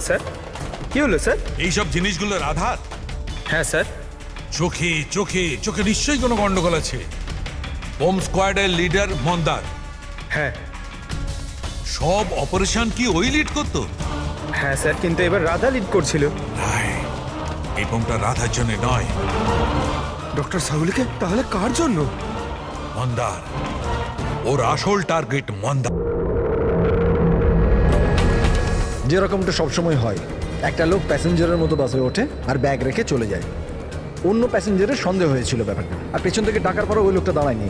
Sir কি হলো sir? এইসব জিনিসগুলো রাধার হ্যাঁ স্যার। চোখে চোখে চোখে নিশ্চয়ই কোনো গন্ডগোল আছে। বোম স্কোয়াডের লিডার মন্দার, হ্যাঁ সব অপারেশন কি ওই লিড করতো? হ্যাঁ স্যার, কিন্তু এবার রাধা লিড করছিল। রায়, এই বোমটা রাধার জন্য নয়, ডক্টর সাহুলিকে তাহলে কার জন্য? মন্দার। ওর আসল টার্গেট মন্দার। যেরকমটা সবসময় হয়, একটা লোক প্যাসেঞ্জারের মতো বাসে ওঠে আর ব্যাগ রেখে চলে যায়। অন্য প্যাসেঞ্জারের সন্দেহ হয়েছিল ব্যাপারটা, আর পেছন থেকে ডাকার পরও ওই লোকটা দাঁড়ায়নি।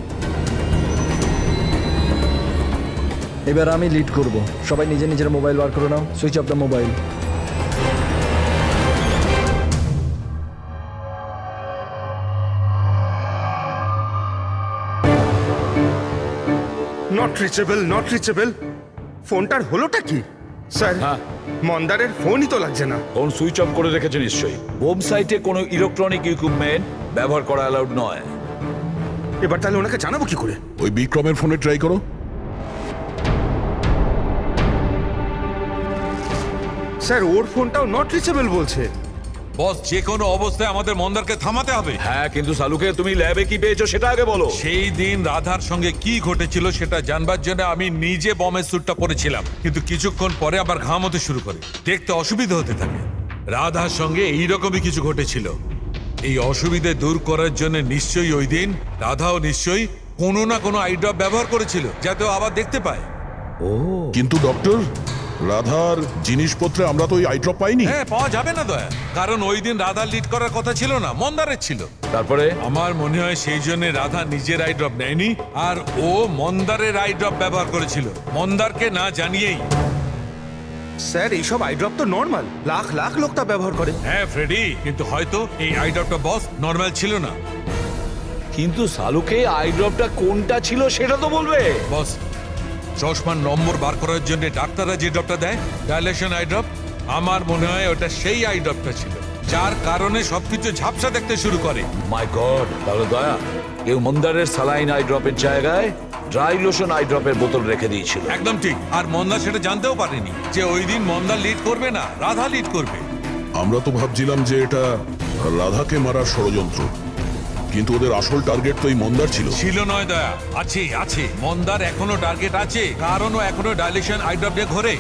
এবার আমি লিড করব। সবাই নিজের নিজের মোবাইল বার করে নাও। Switch off the mobile. Not reachable, not reachable. ফোনটার হলোটা কি স্যার? হ্যাঁ। মন্দারের ফোনই তো লাগছে না। ফোন সুইচ অফ করে রেখেছে নিশ্চয়ই। বোম সাইটে কোনো ইলেকট্রনিক ইকুইপমেন্ট ব্যবহার করা অ্যালাউড নয়। এবার তাহলে ওনাকে জানাবো কি করে? ওই বিক্রমের ফোনে ট্রাই করো। স্যার ওর ফোনটাও নট রিচেবল বলছে। বস, যে কোনো অবস্থায় আমাদের মন্দারকে থামাতে হবে। হ্যাঁ, কিন্তু সালুকে তুমি ল্যাবে কি পেয়েছো সেটা আগে বলো। সেই দিন রাধার সঙ্গে কি ঘটেছিল সেটা জানবার জন্য আমি নিজে বমের স্যুটটা পরেছিলাম, কিন্তু কিছুক্ষণ পরে আবার ঘাম হতে শুরু করে, দেখতে অসুবিধা হতে থাকে। রাধার সঙ্গে এইরকমই কিছু ঘটেছিল। এই অসুবিধে দূর করার জন্য নিশ্চয়ই ওই দিন রাধাও নিশ্চয়ই কোনো না কোনো আই ড্রপ ব্যবহার করেছিল, যাতে ও আবার দেখতে পায়। কিন্তু ডক্টর, রাধার জিনিসপত্রে আমরা তো ওই আইড্রপ পাইনি। হ্যাঁ, পাওয়া যাবে না দয়া, কারণ ওই দিন রাধা লিড করার কথা ছিল না, মন্দারের ছিল। তারপরে আমার মনে হয় সেই জন্য রাধা নিজের আই ড্রপ নেয়নি, আর ও মন্দারের আই ড্রপ ব্যবহার করেছিল, মন্দারকে না জানিয়েই। স্যার এইসব আইড্রপ তো নর্মাল, লাখ লাখ লোক তা ব্যবহার করে। হ্যাঁ ফ্রেডি, কিন্তু হয়তো এই আই ড্রপটা বস নর্মাল ছিল না। কিন্তু সালুকে আই ড্রপটা কোনটা ছিল সেটা তো বলবে। বস, চশমার নম্বর বার করার জন্য ডাক্তাররা যে ড্রপটা দেয়, ডাইলেশন আই ড্রপ, আমার মনে হয় ওটা সেই আই ড্রপটা ছিল, যার কারণে সবকিছু ঝাপসা দেখতে শুরু করে। মাই গড, তাহলে দয়া কেউ মন্দারের সালাইন আই ড্রপের জায়গায় ড্রাই লোশন আই ড্রপের বোতল রেখে দিয়েছিল। একদম ঠিক, আর মন্দা সেটা জানতেও পারেনি যে ওই দিন মন্দা লিড করবে না, রাধা লিড করবে। আমরা তো ভাবছিলাম যে এটা রাধাকে মারার ষড়যন্ত্র, কিন্তু ওদের আসল টার্গেট তো এই মন্দার ছিল। ছিল নয় দয়া, আছে আছে, মন্দার এখনো টার্গেট আছে, কারণ ও এখনো ডাইলেশন আই ড্রপ দিয়ে ঘোরে।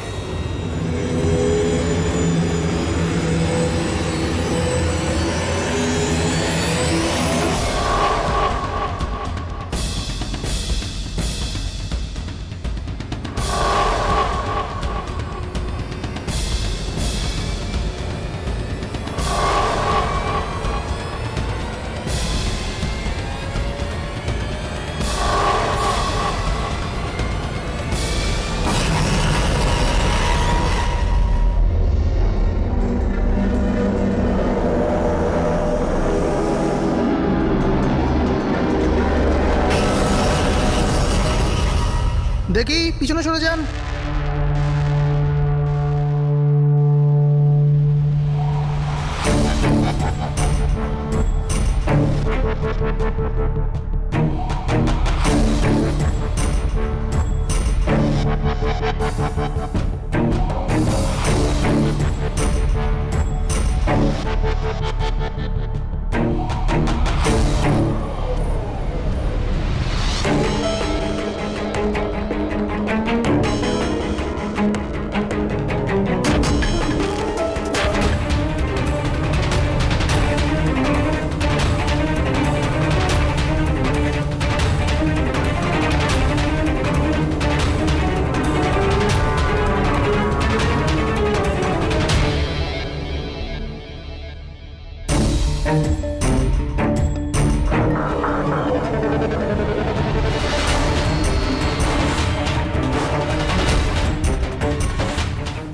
দেখি পিছনে সরে যান।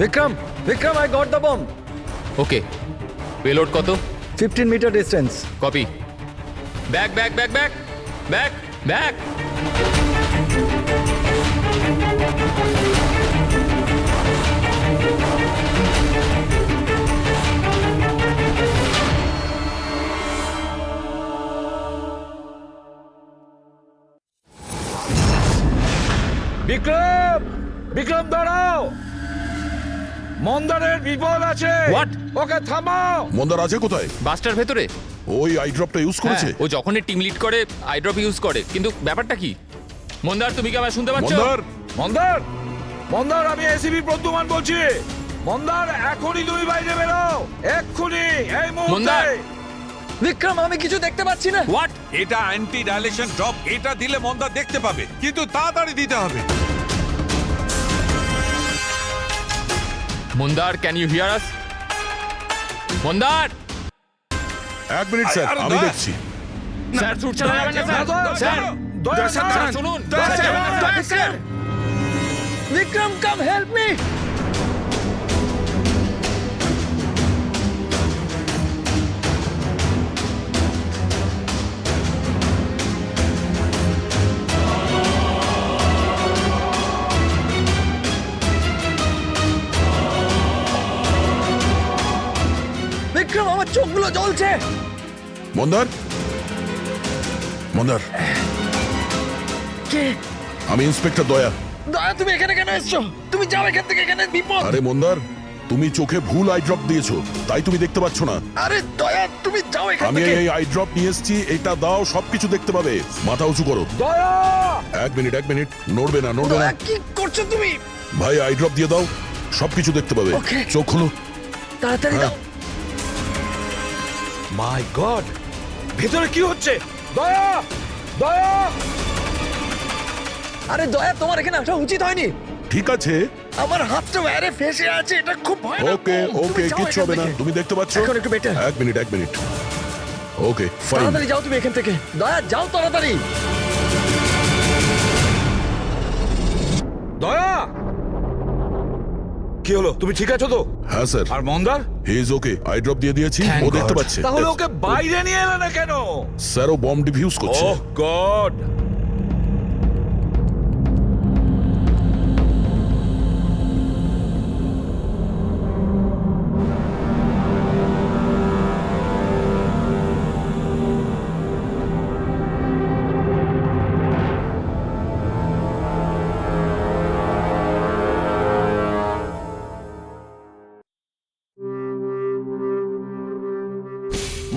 Vikram, Vikram, I got the bomb. Okay, payload কত? 15 metre distance. Copy. Back back back back back back. Vikram, Vikram দাঁড়াও। মন্দারের বিপদ আছে। What? ওকে থামাও। মন্দার আছে কোথায়? বাসটার ভেতরে। ওই আই ড্রপটা ইউজ করেছে? হ্যাঁ, ও যখনই টিম লিড করে আইড্রপ ইউজ করে, কিন্তু ব্যাপারটা কি? মন্দার, তুমি কি আমায় শুনতে পাচ্ছ? মন্দার মন্দার, মন্দার, আমি এসিপি প্রদ্যুমান বলছি। মন্দার, এখনই তুমি বাইরে বেরো, এক্ষুনি, এই মন্দার! মুহূর্তে। বিক্রম, আমি কিছু দেখতে পাচ্ছি না। হোয়াট? এটা অ্যান্টি ডাইলেশন ড্রপ, এটা দিলে মন্দার দেখতে পাবে, কিন্তু তাড়াতাড়ি দিতে হবে। মন্দার, ক্যান ইউ হিয়ার আস? মন্দার! 1 মিনিট স্যার, আরে আমি দয়া। দেখছি। স্যার, ছুট চালা যাবেন না স্যার। স্যার, স্যার, শুনুন। স্যার, বিক্রম, কাম হেল্প মি। বিক্রম, আমার চোখগুলো জ্বলছে। মন্দার, মন্দার, কে? আমি ইন্সপেক্টর দয়া। দয়া, তুমি এখানে কেন এসছো? তুমি যাও এখান থেকে, এখানে বিপদ। আরে মন্দার, তুমি চোখে ভুল আই ড্রপ দিয়েছো, তাই তুমি দেখতে পাচ্ছ না। আরে দয়া, তুমি যাও এখান আমি থেকে। এই আই ড্রপ নিয়ে এসেছি, এটা দাও, সবকিছু দেখতে পাবে। মাথা উঁচু করো। দয়া! 1 মিনিট, 1 মিনিট, নড়বে না, নড়বে না। দয়া, কি করছো তুমি? ভাই, আই ড্রপ দিয়ে দাও, সবকিছু দেখতে পাবে। Okay. চোখ খুলো। তাড়াতাড়ি হ্যাঁ। দাও। মাই গড, ভেতরে কি হচ্ছে? দয়া! দয়া! আরে দয়া, তোমার এখানে আসা উচিত হয়নি। ঠিক আছে, আমার হাতটা বাইরে ফেসে আছে, এটা খুব ভয়ানক। ওকে তুমি ওকে, যাও কিচ্ছু এখান হবে না, থেকে। তুমি দেখতে পাচ্ছ। এখন একটু better। 1 minute, 1 minute. Okay, fine. তাড়াতাড়ি যাও তুমি এখান থেকে। দয়া, যাও তাড়াতাড়ি। দয়া! কি হলো, তুমি ঠিক আছো তো? হ্যাঁ স্যার, আর মন্দার? He is okay. I drop দিয়ে দিয়েছি, Thank ও দেখতে God. পাচ্ছে। তাহলে ওকে বাইরে নিয়ে এলে না কেন? স্যার, ও বম্ব ডিফিউজ করছে। ওহ গড!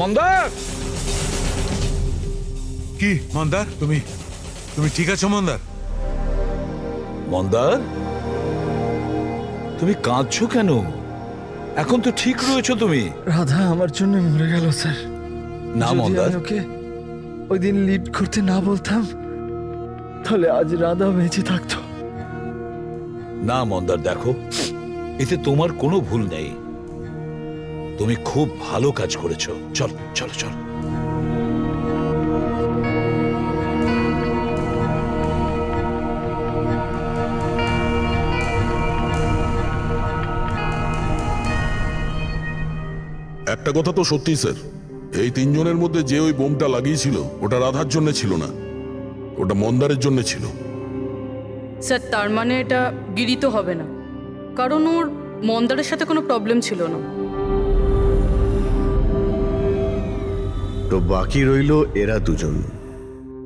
মন্দার! কি মন্দার, তুমি তুমি ঠিক আছো মন্দার? মন্দার, তুমি কাঁদছো কেন? এখন তো ঠিক রয়েছো তুমি। রাধা আমার জন্য মরে গেল স্যার। না যদি মন্দার, আমি ওকে ওই দিন লিড করতে না বলতাম, তাহলে আজ রাধা বেঁচে থাকতো। না মন্দার, দেখো, এতে তোমার কোনো ভুল নেই। তুমি খুব ভালো কাজ করেছো। চল চল চল। একটা কথা তো সত্যি স্যার, এই 3 জনের মধ্যে যে ওই বোমটা লাগিয়েছিল, ওটা রাধার জন্য ছিল না, ওটা মন্দারের জন্য ছিল। স্যার, তার মানে এটা গিরি তো হবে না, কারণ ওর মন্দারের সাথে কোনো প্রবলেম ছিল না। তো বাকি রইল এরা দুজন,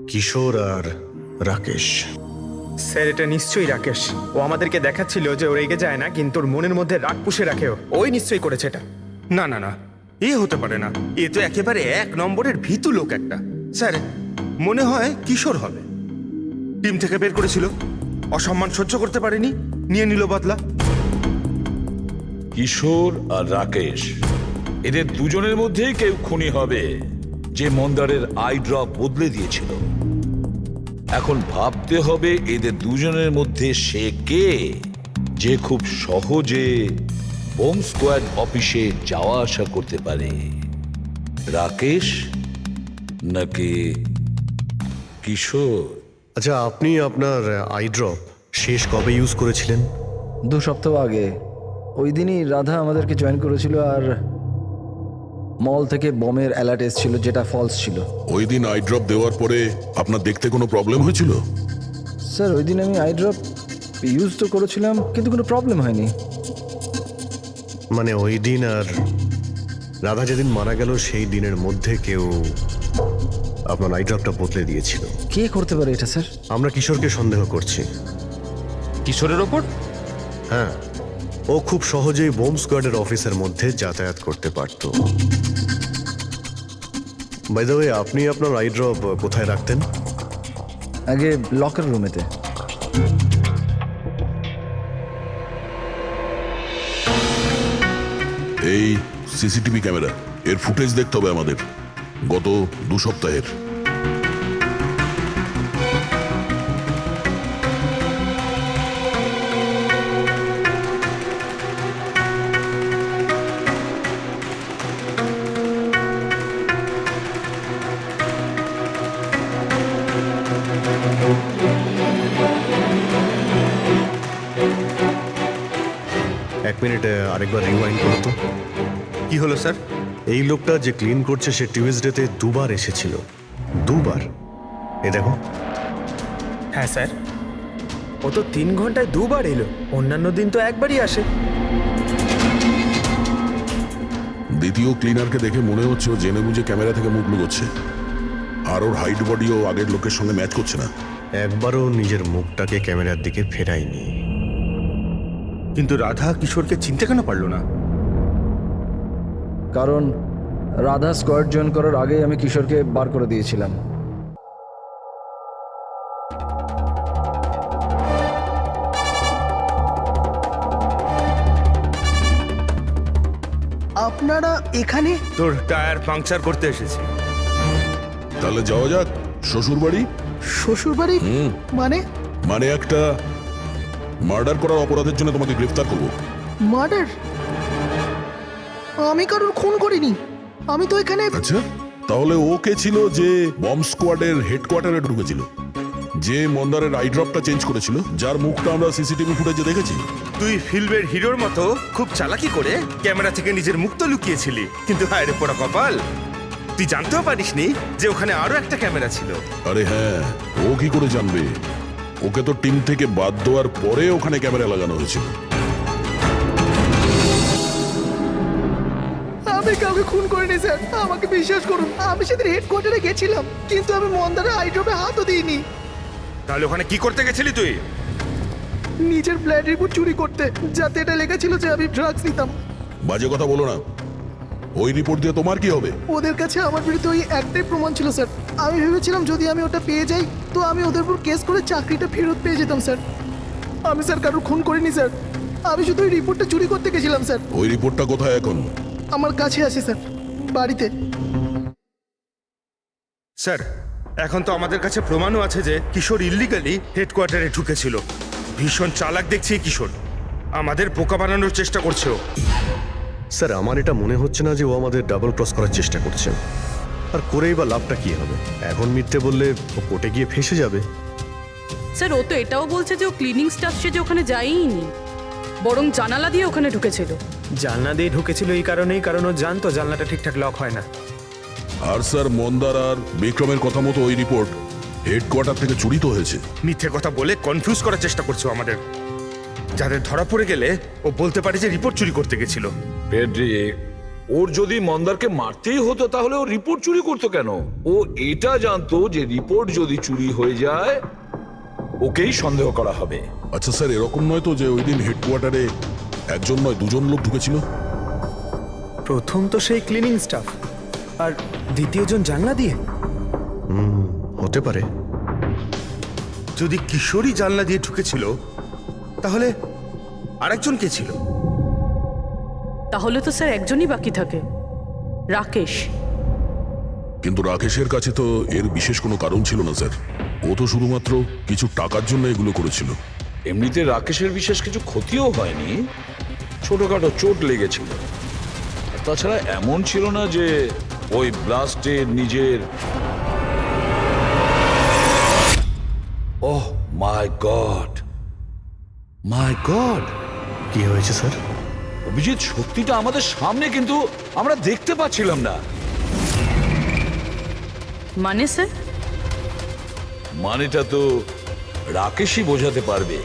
কিশোর আর রাকেশ। স্যার, এটা নিশ্চয়ই রাকেশ। ও আমাদেরকে দেখাচ্ছিল যে ও রেগে যায় না, কিন্তু ওর মনের মধ্যে রাগ পুষে রাখে। ওই নিশ্চয়ই করেছে এটা। না না না, এ হতে পারে না। এ তো একেবারে 1 নম্বরের ভীতু লোক একটা। স্যার, মনে হয় কিশোর হবে। টিম থেকে বের করেছিল, অসম্মান সহ্য করতে পারেনি, নিয়ে নিল বদলা। কিশোর আর রাকেশ, এদের দুজনের মধ্যেই কেউ খুনি হবে, যে মন্দারের আই ড্রপ বদলে দিয়েছিল। এখন ভাবতে হবে এদের দুজনের মধ্যে সে কে, যে খুব সহজে বোম স্কোয়াড অফিসে যাওয়া আসা করতে পারে। রাকেশ নাকি কিশোর? আচ্ছা, আপনি আপনার আই ড্রপ শেষ কবে ইউজ করেছিলেন? 2 সপ্তাহ আগে। ওই দিনই রাধা আমাদেরকে জয়েন করেছিল, আর মল থেকে বমের অ্যালার্ট এসেছিল, যেটা ফলস ছিল। ওই দিন আই ড্রপ দেওয়ার পরে আপনার দেখতে কোনো প্রবলেম হয়েছিল? স্যার, ওই দিন আমি আই ড্রপ ইউজ তো করেছিলাম, কিন্তু কোনো প্রবলেম হয়নি। মানে ওই দিন আর রাধা যেদিন মারা গেল সেই দিনের মধ্যে কেউ আপনার আই ড্রপটা বদলে দিয়েছিল। কে করতে পারে এটা স্যার? আমরা কিশোরকে সন্দেহ করছি। কিশোরের ওপর? হ্যাঁ, ও খুব সহজেই বোম স্কোয়াডের অফিসের মধ্যে যাতায়াত করতে পারত। বাই দ্য ওয়ে, আপনি আপনার আই ড্রপ কোথায় রাখতেন? আগে লকার রুমেতে। এই সিসিটিভি ক্যামেরা, এর ফুটেজ দেখতে হবে আমাদের, গত 2 সপ্তাহের। এক মিনিট, আরেকবার রিওয়াইন্ড করো তো। কি হলো স্যার? এই লোকটা যে ক্লিন করছে সে টিউজডেতে 2 বার এসেছিল। 2 বার? এ দেখো। হ্যাঁ স্যার, ও তো 3 ঘন্টায় 2 বার এলো, অন্যান্য দিন তো একবারই আসে। দ্বিতীয় ক্লিনারকে দেখে মনে হচ্ছে ও জেনে বুঝে ক্যামেরা থেকে মুখ লুকোচ্ছে, আর ওর হাইট বডিও আগের লোকের সঙ্গে ম্যাচ করছে না। একবারও নিজের মুখটাকে ক্যামেরার দিকে ফেরায়নি। কিন্তু রাধা কিশোরকে চিনতে কেন পারলো না? কারণ রাধা স্কোয়াড জয়েন করার আগেই আমি কিশোরকে বার করে দিয়েছিলাম। আপনারা এখানে? তোর টায়ার পাংচার করতে এসেছি। তাহলে যাওয়া যাক শ্বশুর বাড়ি। শ্বশুর বাড়ি? মানে? মানে একটা মার্ডার করার অপরাধের জন্য তোমাকে গ্রেফতার করবো। মার্ডার? আমি কারোর খুন করিনি। আমি তো এখানে। আচ্ছা, তাহলে ও কে ছিল যে বম্ব স্কোয়াডের হেডকোয়ার্টারে ঢুকেছিল, যে মন্দারের আই ড্রপটা চেঞ্জ করেছিল, যার মুখটা আমরা সিসিটিভি ফুটেজে দেখেছি? তুই ফিল্মের হিরোর মতো খুব চালাকি করে ক্যামেরা থেকে নিজের মুখ তো লুকিয়েছিলি, কিন্তু হায় রে পোড়া কপাল, তুই জানতেও পারিসনি যে ওখানে আরো একটা ক্যামেরা ছিল। আরে হ্যাঁ, ও কি করে জানবে? ওকে তো টিম থেকে বাদ দেওয়ার পরে ওখানে ক্যামেরা লাগানো হয়েছিল। আমি কাউকে খুন করিনি স্যার, আমাকে বিশ্বাস করুন। আমি সেদিন হেডকোয়ার্টারে গেছিলাম, কিন্তু আমি মন্দারের আইড্রপে হাতও দিইনি। তাহলে ওখানে কি করতে গেছিলি তুই? নিজের ব্লাড রিপোর্ট চুরি করতে, যাতে এটা লেখা ছিল যে আমি ড্রাগস নিতাম। বাজে কথা বলো না। ওই রিপোর্ট দিয়ে তোমার কি হবে? ওদের কাছে আমার বিরুদ্ধে ওই একটাই প্রমাণ ছিল স্যার। আমি ভেবেছিলাম যদি আমি ওটা পেয়ে যাই তো আমি ওদের উপর কেস করে চাকরিটা ফেরত পেয়ে যেতাম স্যার। আমি স্যার কারোর খুন করিনি স্যার, আমি শুধু ওই রিপোর্টটা চুরি করতে গেছিলাম স্যার। ওই রিপোর্টটা কোথায় এখন? আমার কাছে আছে স্যার, বাড়িতে। স্যার, এখন তো আমাদের কাছে প্রমাণও আছে যে কিশোর ইল্লিগালি হেডকোয়ার্টারে ঢুকেছিল। ভীষণ চালাক দেখছি এই কিশোর, আমাদের বোকা বানানোর চেষ্টা করছে ও। স্যার, আমার এটা মনে হচ্ছে না যে ও আমাদের ডাবল ক্রস করার চেষ্টা করছে। আর করেই বা লাভটা কি হবে? এখন মিথ্যে বললে ও কোর্টে গিয়ে ফেঁসে যাবে। স্যার, ও তো এটাও বলছে যে ও ক্লিনিং স্টাফ সে যে ওখানে যায়ইনি, বরং জানালা দিয়ে ওখানে ঢুকেছিল। জানলা দিয়ে ঢুকেছিল এই কারণেই, কারণ ও জানতো জানলাটা ঠিকঠাক লক হয় না। আর স্যার, মন্দার আর বিক্রমের কথা মতো ওই রিপোর্ট হেডকোয়ার্টার থেকে চুরি তো হয়েছে। মিথ্যে কথা বলে কনফিউজ করার চেষ্টা করছো আমাদের, যাদের ধরা পড়ে গেলে ও বলতে পারে যে রিপোর্ট চুরি করতে গেছিল। ফেডরিক, ওর যদি মন্দারকে মারতেই হতো তাহলে ও রিপোর্ট চুরি করতো কেন? ও এটা জানতো যে রিপোর্ট যদি চুরি হয়ে যায় ওকেই সন্দেহ করা হবে। আচ্ছা স্যার, এরকম নয় তো যে ওই দিন হেডকোয়ার্টারে একজন নয় 2জন লোক ঢুকেছিল? প্রথম তো সেই ক্লিনিং স্টাফ, আর দ্বিতীয়জন জানলা দিয়ে। হতে পারে। যদি কিশোরী জানলা দিয়ে ঢুকেছিল তাহলে আরেকজন কে ছিল? তাহলে তো স্যার একজনই বাকি থাকে, রাকেশ। কিন্তু রাকেশের কাছে তো এর বিশেষ কোনো কারণ ছিল না স্যার। ও তো শুধুমাত্র কিছু টাকার জন্য এগুলো করেছিল। এমনিতে রাকেশের বিশেষ কিছু ক্ষতিও হয়নি, ছোটখাটো চোট লেগেছিল। আর তাছাড়া এমন ছিল না যে ওই ব্লাস্টে নিজের। ওহ মাই গড, মাই গড! কি হয়েছে স্যার? অভিজিৎ, সত্যিটা আমাদের সামনে, কিন্তু আমরা দেখতে পাচ্ছিলাম না। মানে স্যার? মানেটা তো রাকেশই বোঝাতে পারবে।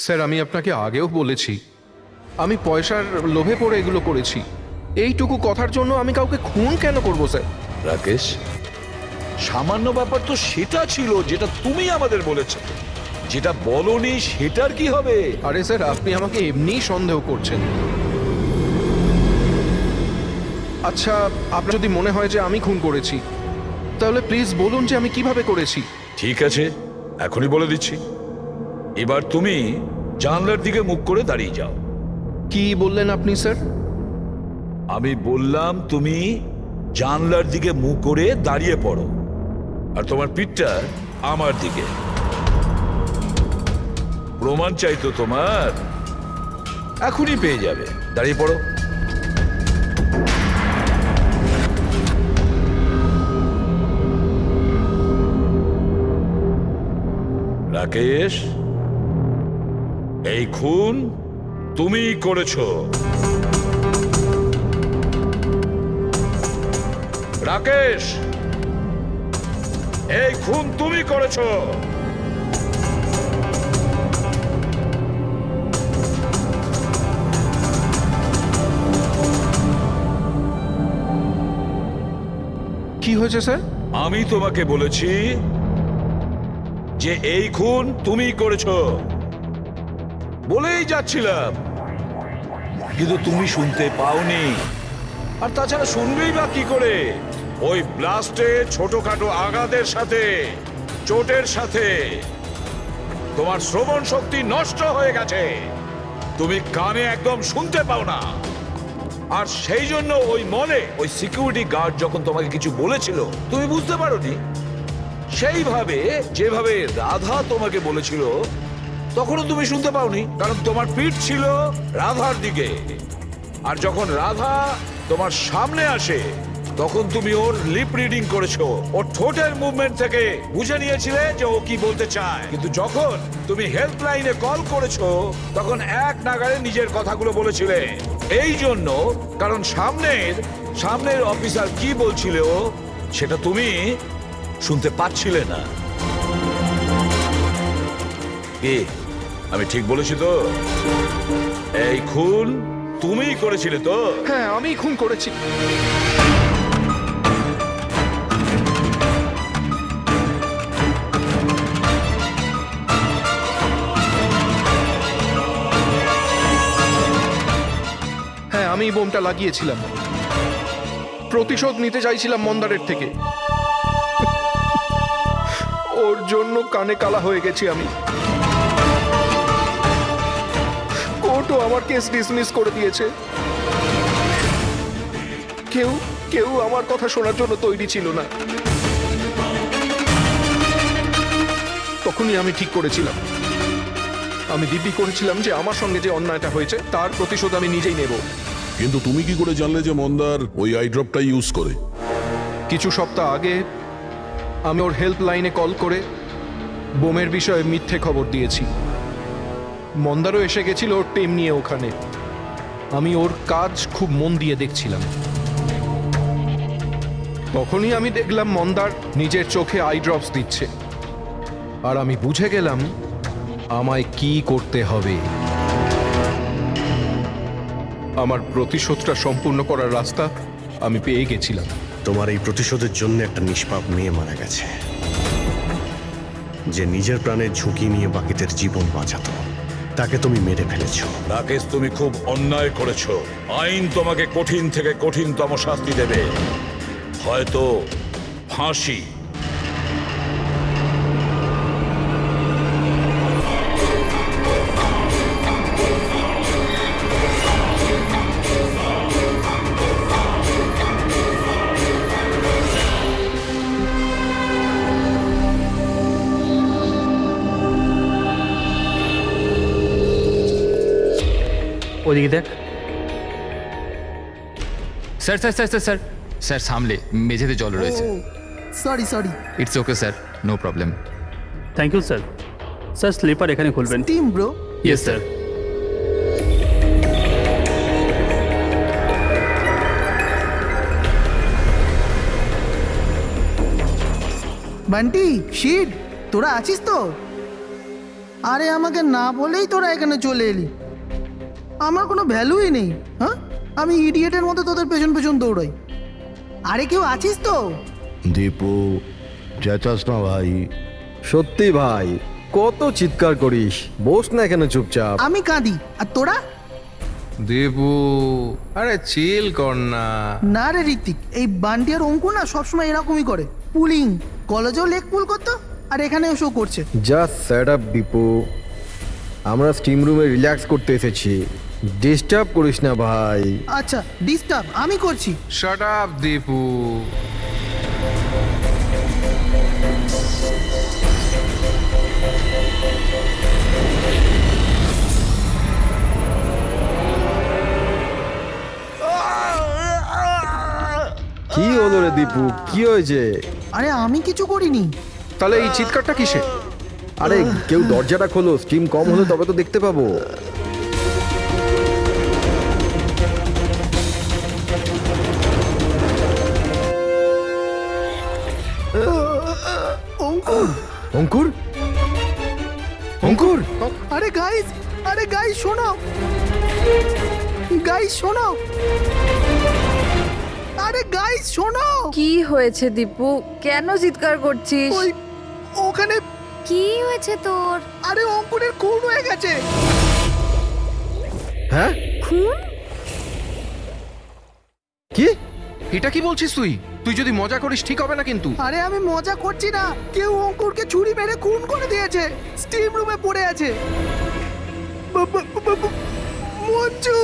স্যার, আমি আপনাকে আগেও বলেছি আমি পয়সার লোভে পড়ে এগুলো করেছি। এইটুকু কথার জন্য আমি কাউকে খুন কেন করব স্যার? রাকেশ, সামান্য ব্যাপার তো সেটা ছিল যেটা তুমি আমাদের বলেছো। যেটা বলনি সেটার কি হবে? আরে স্যার, আপনি আমাকে এমনিই সন্দেহ করছেন। আচ্ছা, আপনার যদি মনে হয় যে আমি খুন করেছি, তাহলে প্লিজ বলুন যে আমি কিভাবে করেছি। ঠিক আছে, এখনই বলে দিচ্ছি। এবার তুমি জানলার দিকে মুখ করে দাঁড়িয়ে যাও। কি বললেন আপনি স্যার? আমি বললাম তুমি জানলার দিকে মুখ করে দাঁড়িয়ে পড়ো, আর তোমার পিঠটা আমার দিকে। প্রমাণ চাই তো তোমার, এখনই পেয়ে যাবে। দাঁড়িয়ে পড়ো। রাকেশ, এই খুন তুমিই করেছো। রাকেশ, এই খুন তুমি করেছো। কি হয়েছে স্যার? আমি তোমাকে বলেছি যে এই খুন তুমিই করেছো, বলেই যাচ্ছিলাম, কিন্তু তুমি শুনতে পাওনি। আর তাছাড়া শুনবেই বা কি করে? ওই ব্লাস্টে ছোটখাটো আঘাতের সাথে, চোটের সাথে তোমার শ্রবণ শক্তি নষ্ট হয়ে গেছে। তুমি কানে একদম শুনতে পাও না। আর সেই জন্য ওই মলে ওই সিকিউরিটি গার্ড যখন তোমাকে কিছু বলেছিল, তুমি বুঝতে পারোনি। সেইভাবে যেভাবে রাধা তোমাকে বলেছিল, তখনও তুমি শুনতে পাওনি, কারণ তোমার পিঠ ছিল রাধার দিকে। আর যখন রাধা তোমার সামনে আসে, তখন তুমি ওর লিপ রিডিং করেছো, ওর ঠোঁটের মুভমেন্ট থেকে বুঝে নিয়েছিলে যে ও কি বলতে চায়। কিন্তু যখন তুমি হেল্পলাইনে কল করেছো, তখন এক নাগাড়ে নিজের কথাগুলো বলেছিলে। এই জন্য, কারণ সামনের অফিসার কি বলছিল সেটা তুমি শুনতে পাচ্ছিলে না। কি আমি ঠিক বলেছি তো? এই খুন তুমিই করেছিলে তো? হ্যাঁ, আমি খুন করেছি। হ্যাঁ, আমি বোমটা লাগিয়েছিলাম। প্রতিশোধ নিতে চাইছিলাম মন্দারের থেকে। ওর জন্য কানে কালা হয়ে গেছি আমি। কোর্টও আমার কেস ডিসমিস করে দিয়েছে। কেউ আমার কথা শোনার জন্য তৈরি ছিল না। তখনই আমি ঠিক করেছিলাম, আমি দিব্যি করেছিলাম যে আমার সঙ্গে যে অন্যায়টা হয়েছে তার প্রতিশোধ আমি নিজেই নেব। কিন্তু তুমি কি করে জানলে যে মন্দার ওই আই ড্রপটা ইউজ করে? কিছু সপ্তাহ আগে আমি ওর হেল্পলাইনে কল করে বোমের বিষয়ে মিথ্যে খবর দিয়েছি। মন্দারও এসে গেছিল ওর টিম নিয়ে ওখানে। আমি ওর কাজ খুব মন দিয়ে দেখছিলাম। তখনই আমি দেখলাম মন্দার নিজের চোখে আই ড্রপস দিচ্ছে, আর আমি বুঝে গেলাম আমায় কি করতে হবে। আমার প্রতিশোধটা সম্পূর্ণ করার রাস্তা আমি পেয়ে গেছিলাম। তোমার এই প্রতিশোধের জন্য একটা নিষ্পাপ মেয়ে মারা গেছে, যে নিজের প্রাণের ঝুঁকি নিয়ে বাকিদের জীবন বাঁচাতো। তাকে তুমি মেরে ফেলেছো। রাকেশ, তুমি খুব অন্যায় করেছো। আইন তোমাকে কঠিন থেকে কঠিনতম শাস্তি দেবে, হয়তো ফাঁসি। ওদিকে দেখ। Sir sir sir sir sir sir, সামলে মেঝেতে জল রয়েছে। Sorry. It's okay sir, no problem. Thank you sir. Sir, slipper এখানে খুলবেন। Team bro. Yes sir. Bunty, shit, তোরা আছিস তো? আরে আমাকে না বলেই তোরা এখানে চলে এলি। আমার কোনো ভ্যালুই নেই। হ্যাঁ, আমি ইডিয়েটের মতো তোদের পেছন পেছন দৌড়াই। আরে কেউ আছিস তো? দীপু, চেঁচাস না ভাই। সত্যি ভাই, কত চিৎকার করিস, বস না কেন চুপচাপ। আমি কাঁদি আর তোরা? দেবু, আরে চিল কর না। না রে ঋত্বিক, এই বান্টি আর অঙ্কু না সবসময় এরকমই করে। পুলিং কলেজেও লেগ পুল করতো আর এখানে এসেও করছে। জাস্ট সেট আপ দীপু, আমরা স্টিম রুমে রিল্যাক্স করতে এসেছি, ডিস্টার্ব করিস না ভাই। আচ্ছা ডিস্টার্ব আমি করছি। Shut up Dipu. কি হলো রে দীপু, কি হয়েছে? আরে আমি কিছু করিনি। তাহলে এই চিৎকারটা কিসে? আরে কেউ দরজাটা খোলো, স্টিম কম হলে তবে তো দেখতে পাবো। অঙ্কুর, অঙ্কুর, অঙ্কুর, আরে গাইস শোনো, গাইস শোনো, আরে গাইস শোনো। কি হয়েছে দীপু, কেন চিৎকার করছিস? ওই ওখানে কি হয়েছে তোর? আরে অঙ্কুরের খুন হয়ে গেছে। হ্যাঁ খুন? কি? এটা কি বলছিস তুই? তুই যদি মজা করিস ঠিক হবে না কিন্তু। আরে আমি মজা করছি না, কেউ অঙ্কুরকে ছুরি মেরে খুন করে দিয়েছে, স্টিম রুমে পড়ে আছে। মঞ্জু,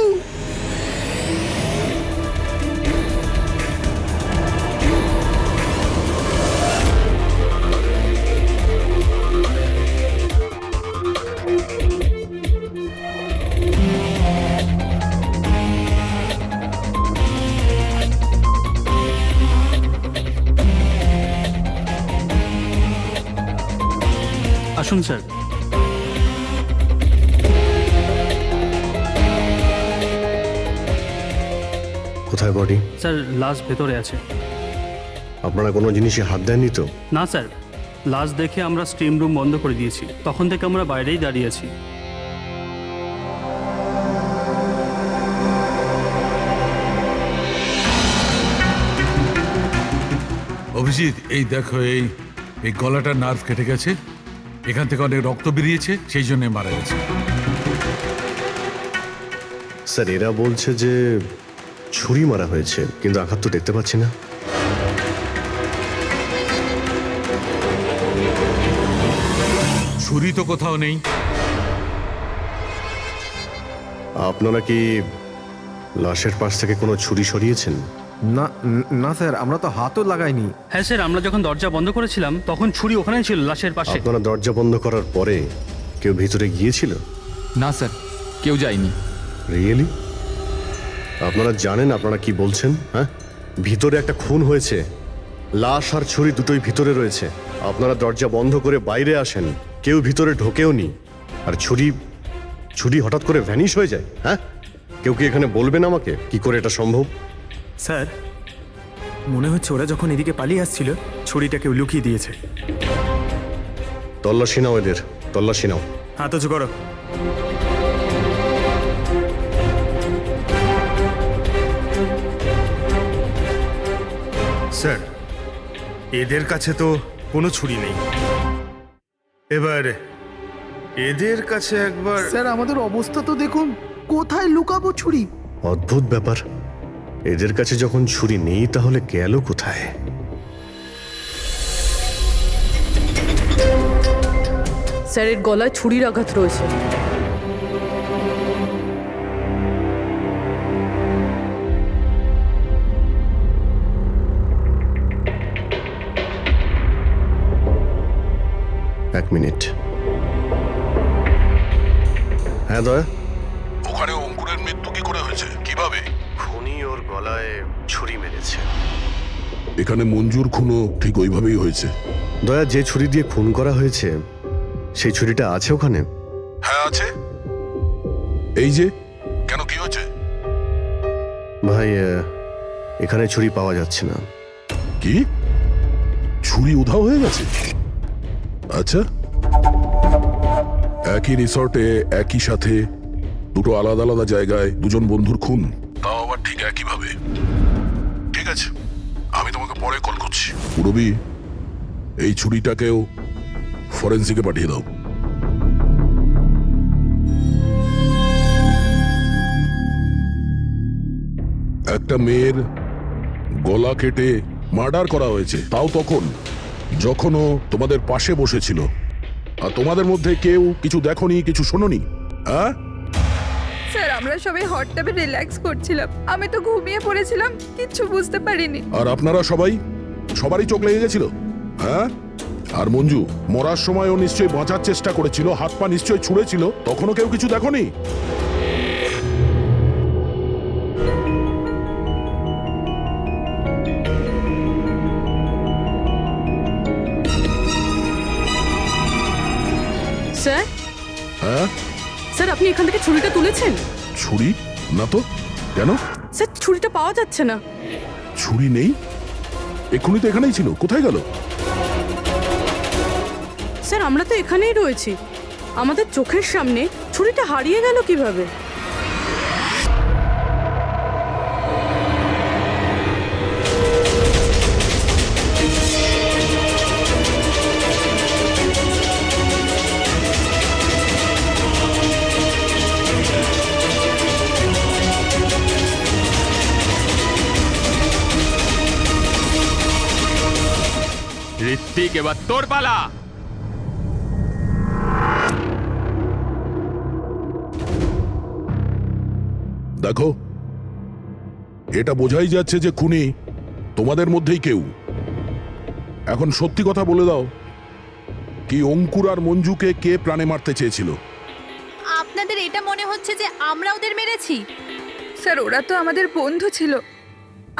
আসুন স্যার। কোথায় বডি? স্যার লাশ ভেতরে আছে। আপনারা কোনো জিনিসে হাত দেননি তো? না স্যার, লাশ দেখে আমরা স্টিম রুম বন্ধ করে দিয়েছি, তখন থেকে আমরা বাইরেই দাঁড়িয়ে আছি। অভিজিৎ, এই দেখো, এই এই গলাটার নার্ভ কেটে গেছে, এখান থেকে অনেক রক্ত বেরিয়েছে, সেই জন্য মারা গেছে। স্যার এরা বলছে যে ছুরি মারা হয়েছে, কিন্তু আঘাত তো দেখতে পাচ্ছি না। ছুরি তো কোথাও নেই। আপনারা কি লাশের পাশ থেকে কোনো ছুরি সরিয়েছেন? না না স্যার, আমরা তো হাতও লাগাইনি। হ্যাঁ স্যার, আমরা যখন দরজা বন্ধ করেছিলাম তখন ছুরি ওখানেই ছিল, লাশের পাশে। আপনারা দরজা বন্ধ করার পরে কেউ ভিতরে গিয়েছিল? না স্যার, কেউ যায়নি। রিয়েলি? আপনারা জানেন আপনারা কি বলছেন? হ্যাঁ, ভিতরে একটা খুন হয়েছে, লাশ আর ছুরি দুটোই ভিতরে রয়েছে। আপনারা দরজা বন্ধ করে বাইরে আসেন, কেউ ভিতরে ঢোকেও নি, আর ছুরি হঠাৎ করে ভ্যানিশ হয়ে যায়। হ্যাঁ, কেউ কি এখানে বলবেন আমাকে কি করে এটা সম্ভব? স্যার, মনে হচ্ছে ওরা যখন এদিকে পালিয়ে আসছিল ছুরিটা কেউ লুকিয়ে দিয়েছে। তল্লাশি নাও এদের, তল্লাশি নাও। হাত উঁচু করো। স্যার, এদের কাছে তো কোনো ছুরি নেই, এবার এদের কাছে একবার। স্যার আমাদের অবস্থা তো দেখুন, কোথায় লুকাবো ছুরি? অদ্ভুত ব্যাপার, এদের কাছে যখন ছুরি নেই তাহলে গেল কোথায়? স্যারের গলায় ছুরির আঘাত রয়েছে। এক মিনিট। হ্যাঁ দয়া, ওখানে অঙ্কুরের মৃত্যু কি করে হয়েছে, কিভাবে? খুনি ওর গলায় ছুরি মেরেছে। এখানে মঞ্জুর খুনও ঠিক ওইভাবেই হয়েছে। দয়া, যে ছুরি দিয়ে খুন করা হয়েছে সেই ছুরিটা আছে ওখানে? হ্যাঁ আছে। এই যে, কেন কি হয়েছে? ভাই, এখানে ছুরি পাওয়া যাচ্ছে না। কি, ছুরি উধাও হয়ে গেছে? আচ্ছা, একই রিসর্টে একই সাথে দুটো আলাদা আলাদা জায়গায় দুজন বন্ধুর খুন, তাও আবার ঠিক একইভাবে। ঠিক আছে, আমি তোমাকে পরে কল করছি। পুরবি, এই ছুরিটাকেও ফরেন্সিকে পাঠিয়ে দাও। একটা মেয়ের গলা কেটে মার্ডার করা হয়েছে, তাও তখন যখন ও তোমাদের পাশে বসেছিল। আর তোমাদের মধ্যে কেউ কিছু দেখোনি, কিছু শোনোনি? হ্যাঁ, স্যার আমরা সবাই হট টাবে রিল্যাক্স করছিলাম, আমি তো ঘুমিয়ে পড়েছিলাম, কিচ্ছু বুঝতে পারিনি। আর আপনারা সবারই চোখ লেগে গেছিল? হ্যাঁ, আর মঞ্জু মরার সময় ও নিশ্চয়ই বাঁচার চেষ্টা করেছিল, হাত পা নিশ্চয়ই ছুঁড়েছিল, তখনও কেউ কিছু দেখোনি? স্যার, হ্যাঁ, স্যার আপনি এখান থেকে ছুরিটা তুলেছেন? ছুরি না তো। কেন? স্যার ছুরিটা পাওয়া যাচ্ছে না। ছুরি নেই? এক্ষুনি তো এখানেই ছিল, কোথায় গেল? স্যার আমরা তো এখানেই রয়েছি, আমাদের চোখের সামনে ছুরিটা হারিয়ে গেল কিভাবে? ঋত্বিক, এবার তোর পালা। দেখো, এটা বোঝাই যাচ্ছে যে খুনি তোমাদের মধ্যেই কেউ। এখন সত্যি কথা বলে দাও, কি অঙ্কুর আর মঞ্জুকে কে প্রাণে মারতে চেয়েছিল? আপনাদের এটা মনে হচ্ছে যে আমরা ওদের মেরেছি? স্যার ওরা তো আমাদের বন্ধু ছিল,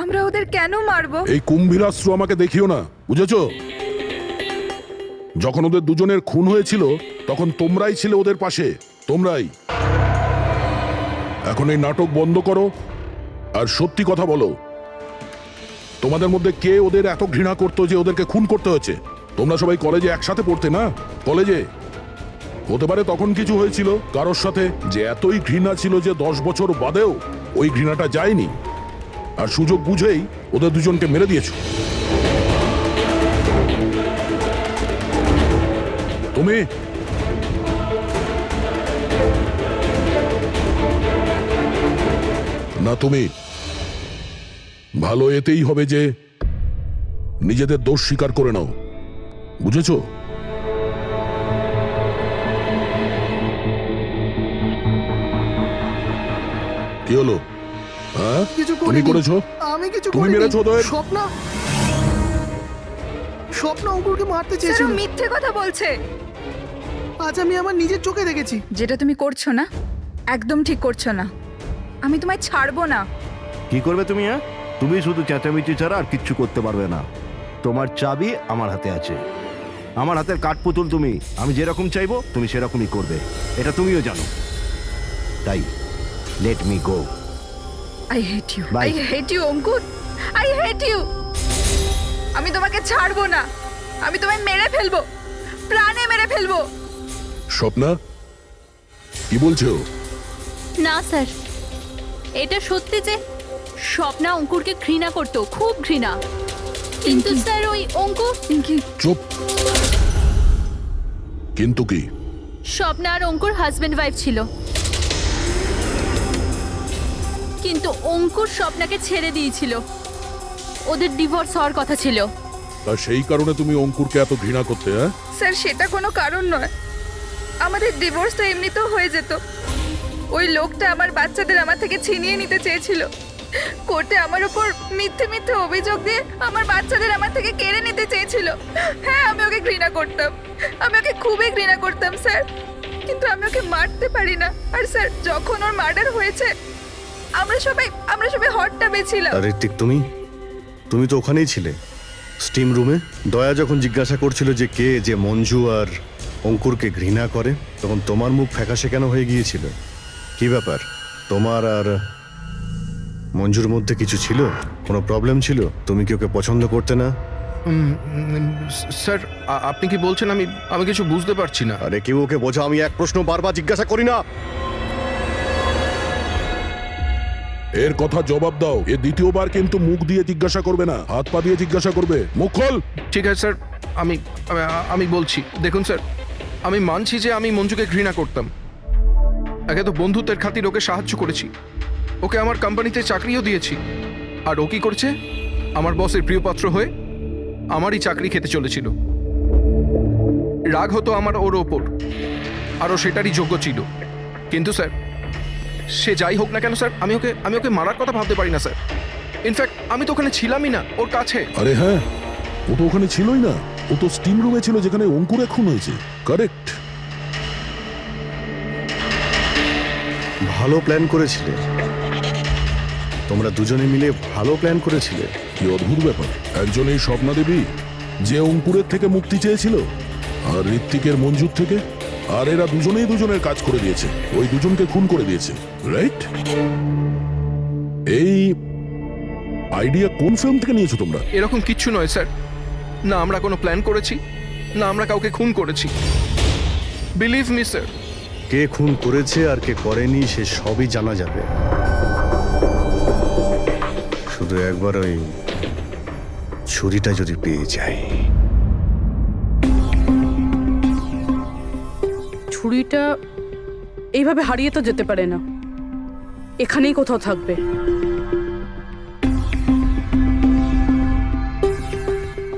আমরা ওদের কেন মারবো? এই কুম্ভীরাস্ত্র আমাকে দেখিও না, বুঝেছো? যখন ওদের দুজনের খুন হয়েছিল তখন তোমরাই ছিলে ওদের পাশে, তোমরাই। এখন এই নাটক বন্ধ করো আর সত্যি কথা বলো, তোমাদের মধ্যে কে ওদের এত ঘৃণা করতো যে ওদেরকে খুন করতে হয়েছে? তোমরা সবাই কলেজে একসাথে পড়তে না? কলেজে হতে পারে তখন কিছু হয়েছিল কারোর সাথে, যে এতই ঘৃণা ছিল যে 10 বছর বাদেও ওই ঘৃণাটা যায়নি, আর সুযোগ বুঝেই ওদের দুজনকে মেরে দিয়েছো। তুমি না, তুমি ভালো এতেই হবে যে নিজেদের দোষ স্বীকার করে নাও, বুঝেছো? কি হলো? হ্যাঁ, কিছু তুমি করিনি। করেছো? আমি কিছু তুমি করিনি। মেরেছো ওদের? স্বপ্ন অঙ্কুরকে মারতে স্যার চেয়েছিল। ও মিথ্যে কথা বলছে। আজ আমি আমার নিজের চোখে দেখেছি। যেটা তুমি করছো না, একদম ঠিক করছো না। আমি তোমায় ছাড়বো না। কি করবে তুমি? হ্যাঁ, তুমি শুধু চেঁচামেচি ছাড়া আর কিচ্ছু করতে পারবে না। তোমার চাবি আমার হাতে আছে, আমার হাতের কাঠপুতুল তুমি। আমি যেরকম চাইবো তুমি সেরকমই করবে, এটা তুমিও জানো। তাই let me go. I hate you, Bye. I hate you Ankur, I hate you. আমি তোমাকে ছাড়বো না, আমি তোমায় মেরে ফেলবো, প্রাণে মেরে ফেলবো। স্বপ্না, কি বলছো? না স্যার, এটা সত্যি যে স্বপ্না অঙ্কুরকে ঘৃণা করতো, খুব ঘৃণা। কিন্তু স্যার ওই অঙ্কুর, চুপ। কিন্তু কি? স্বপ্না আর অঙ্কুর হাজবেন্ড ওয়াইফ ছিল, কিন্তু অঙ্কুর স্বপ্নাকে ছেড়ে দিয়েছিল। ওদের ডিভোর্স হওয়ার কথা ছিল। তা সেই কারণে তুমি অঙ্কুরকে এত ঘৃণা করতে? হ্যাঁ স্যার সেটা কোনো কারণ নয়, আমাদের ডিভোর্স তো এমনিতেও হয়ে যেত। ওই লোকটা আমার বাচ্চাদের আমার থেকে ছিনিয়ে নিতে চেয়েছিল, কোর্টে আমার উপর মিথ্যে মিথ্যে অভিযোগ দিয়ে আমার বাচ্চাদের আমার থেকে কেড়ে নিতে চেয়েছিল। হ্যাঁ আমি ওকে ঘৃণা করতাম, আমি ওকে খুবই ঘৃণা করতাম স্যার, কিন্তু আমি ওকে মারতে পারি না। আর স্যার যখন ওর মার্ডার হয়েছে আমরা সবাই হট টাবে ছিলাম। আর ঋত্বিক, তুমি তো ওখানেই ছিলে, স্টিম রুমে। দয়া যখন জিজ্ঞাসা করছিল যে কে যে মঞ্জু আর অঙ্কুরকে ঘৃণা করে, তখন তোমার মুখ ফ্যাকাশে কেন হয়ে গিয়েছিল? কি ব্যাপার? তোমার আর মঞ্জুর মধ্যে কিছু ছিল? কোনো প্রবলেম ছিল? তুমি কি ওকে পছন্দ করতে না? স্যার আপনি কি বলছেন? আমি কিছু বুঝতে পারছি না। আরে কেউ ওকে বোঝা, আমি এক প্রশ্ন বারবার জিজ্ঞাসা করি না। এর কথা জবাব দাও। এ দ্বিতীয়বার কিন্তু মুখ দিয়ে জিজ্ঞাসা করবে না, হাত পা দিয়ে জিজ্ঞাসা করবে। মুখ খোল। ঠিক আছে স্যার, আমি বলছি। দেখুন স্যার, আমি মানছি যে আমি মঞ্জুকে ঘৃণা করতাম। একে তো বন্ধুত্বের খাতির ওকে সাহায্য করেছি, ওকে আমার কোম্পানিতে চাকরিও দিয়েছি। আর ও কি করছে? আমার বসের প্রিয় পাত্র হয়ে আমারই চাকরি খেতে চলেছিল। রাগ হতো আমার ওর ওপর, আরও সেটারই যোগ্য ছিল। কিন্তু স্যার, সে যাই হোক না কেন স্যার, আমি ওকে মারার কথা ভাবতে পারি না স্যার। ইনফ্যাক্ট আমি তো ওখানে ছিলামই না ওর কাছে। আরে হ্যাঁ, ও তো ওখানে ছিলই না। ও তো স্টিম রুমে ছিল যেখানে অঙ্কুরে খুন হয়েছে। কারেক্ট। ভালো প্ল্যান করেছিলে, তোমরা দুজনে মিলে ভালো প্ল্যান করেছিলে। কি অদ্ভুত ব্যাপার, একজন এই স্বপ্না দেবী যে অঙ্কুরের থেকে মুক্তি চেয়েছিল, আর ঋত্বিকের মঞ্জুর থেকে, আর এরা দুজনেই দুজনের কাজ করে দিয়েছে, ওই দুজনকে খুন করে দিয়েছে, রাইট? এই আইডিয়া কোন ফিল্ম থেকে নিয়েছো তোমরা? এরকম কিচ্ছু নয় স্যার। না আমরা কোনো প্ল্যান করেছি, না আমরা কাউকে খুন করেছি। Believe me sir. কে খুন করেছে আর কে করেনি সে সবই জানা যাবে। শুধু একবার ওই ছুরিটা যদি পেয়ে যায়। ছুরিটা এইভাবে হারিয়ে তো যেতে পারে না, এখানেই কোথাও থাকবে।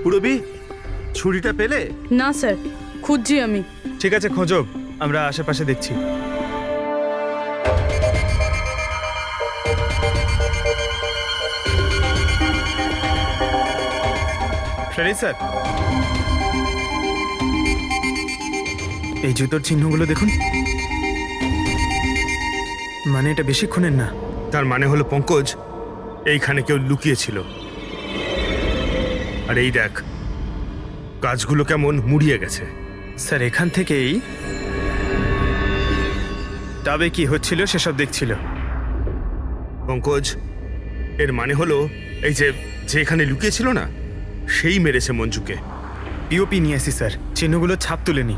পুরবি, ছুরিটা পেলে? না স্যার, খুঁজছি আমি। ঠিক আছে, খোঁজো, আমরা আশেপাশে দেখছি। ফ্রেডি স্যার, এই জুতোর চিহ্নগুলো দেখুন। মানে এটা বেশিক্ষণের না। তার মানে হলো পঙ্কজ এইখানে কেউ লুকিয়েছিল। আর এই দেখ, গাছগুলো কেমন মুড়িয়ে গেছে। স্যার, এখান থেকেই তবে কি হচ্ছিল সেসব দেখছিল পঙ্কজ। এর মানে হলো এই যে এখানে লুকিয়েছিল না, সেই মেরেছে মঞ্জুকে। পিওপি নিয়ে আসি স্যার, চিহ্নগুলো ছাপ তুলেনি।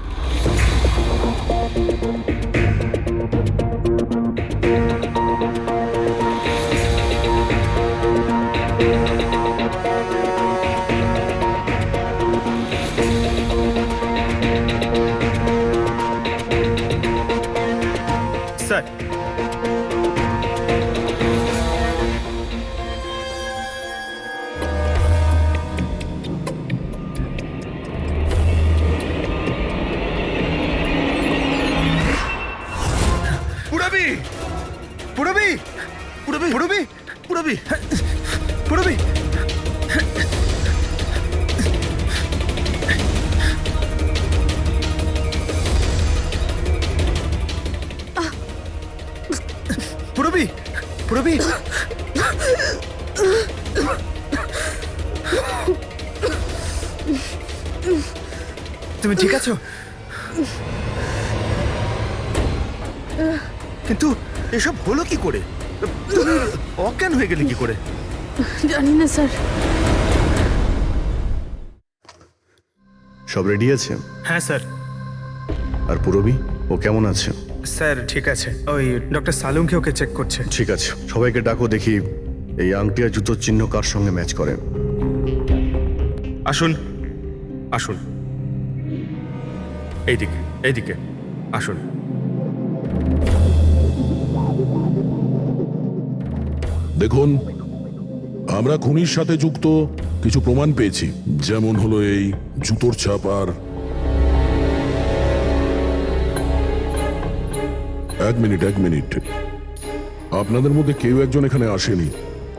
স্যার, পুরবি পুরবি পুরবি পুরবি পুরবি পুরবি পুরবি পুরবি তুমি ঠিক আছো? কিন্তু এসব হলো কি করে? তুমি অজ্ঞান হয়ে গেলে কি করে? জানি না স্যার। সব রেডি আছে? হ্যাঁ স্যার। আর পুরবি, ও কেমন আছে? স্যার ঠিক আছে, ওই ডক্টর সালুমকে ওকে চেক করছে। ঠিক আছে, সবাইকে ডাকো, দেখি এই আংটি আর জুতোর চিহ্ন কার সঙ্গে ম্যাচ করে। আসুন আসুন, এইদিকে এইদিকে আসুন। দেখুন, আমরা খুনির সাথে যুক্ত কিছু প্রমাণ পেয়েছি, যেমন হলো এই জুতোর ছাপ। আর এক মিনিট, আপনাদের মধ্যে কেউ একজন এখানে আসেনি।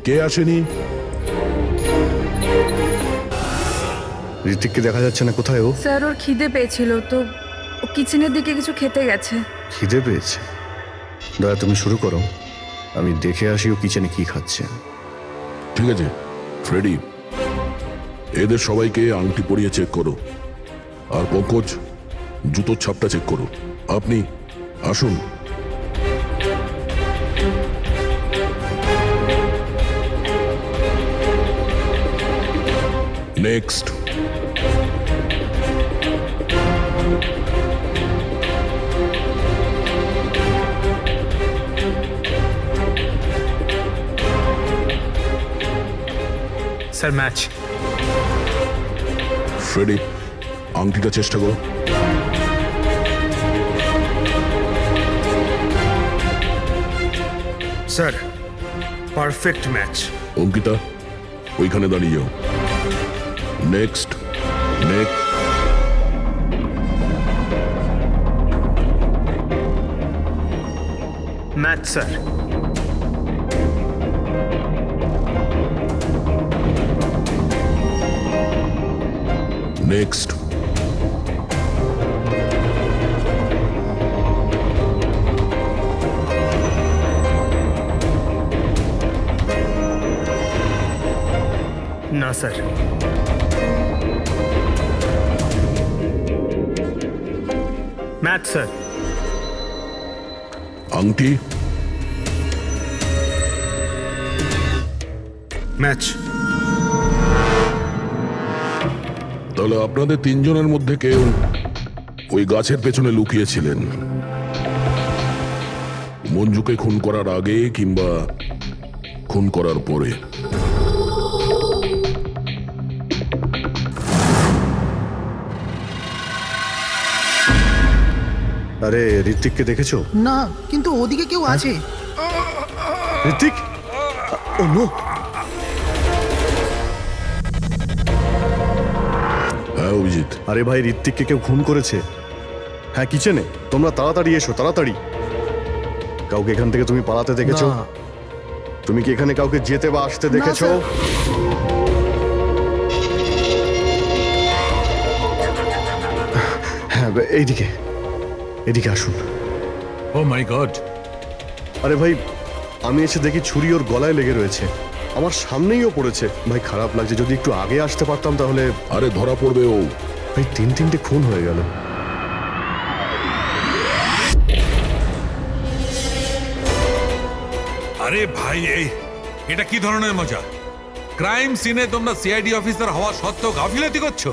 কে আসেনি? ঋতিককে দেখা যাচ্ছে না, কোথায় ও? স্যার, ওর খিদে পেয়েছিল তো ও কিচেনের দিকে কিছু খেতে গেছে। খিদে পেয়েছে? দয়া, তুমি শুরু করো, আমি দেখে আসি ও কিচেনে কি খাচ্ছে। ঠিক আছে ফ্রেডি, এদের সবাইকে আংটি পরিয়ে চেক করো। আর পঙ্কজ, জুতোর ছাপটা চেক করো। আপনি আসুন। নেক্সট। Sir, match. ফ্রেডি, আংটিটা চেষ্টা করো। Sir, perfect match. অঙ্কিতা ওইখানে দাঁড়িয়ে যাও। Next next match sir. Next না স্যার। Match sir. আংটি ম্যাচ। তাহলে আপনাদের তিনজনের মধ্যে কেউ ওই গাছের পেছনে লুকিয়েছিলেন মঞ্জুকে খুন করার আগে কিংবা খুন করার পরে। আরে ঋত্বিককে দেখেছো? না, কিন্তু ওদিকে কেউ আছে। ঋত্বিক, ও নো। হ্যাঁ অভিজিৎ। আরে ভাই, ঋত্বিককে কেউ খুন করেছে। হ্যাঁ কিচেনে। তোমরা তাড়াতাড়ি এসো, তাড়াতাড়ি। কাউকে এখান থেকে তুমি পালাতে দেখেছো? না। তুমি কি এখানে কাউকে যেতে বা আসতে দেখেছো? স্যার। হ্যাঁ এইদিকে, এদিকে আসুন। ও মাই গড! আরে ভাই, আমি এসে দেখি ছুরি ওর গলায় লেগে রয়েছে। আমার সামনেইও পড়েছে। ভাই খারাপ লাগছে, যদি একটু আগে আসতে পারতাম তাহলে। আরে ধরা পড়বে ও। ভাই তিনটে খুন হয়ে গেল। আরে ভাই, এটা কি ধরনের মজা? ক্রাইম সিনে তোমরা সিআইডি অফিসার হওয়া সত্ত্বেও গাফিলতি করছো।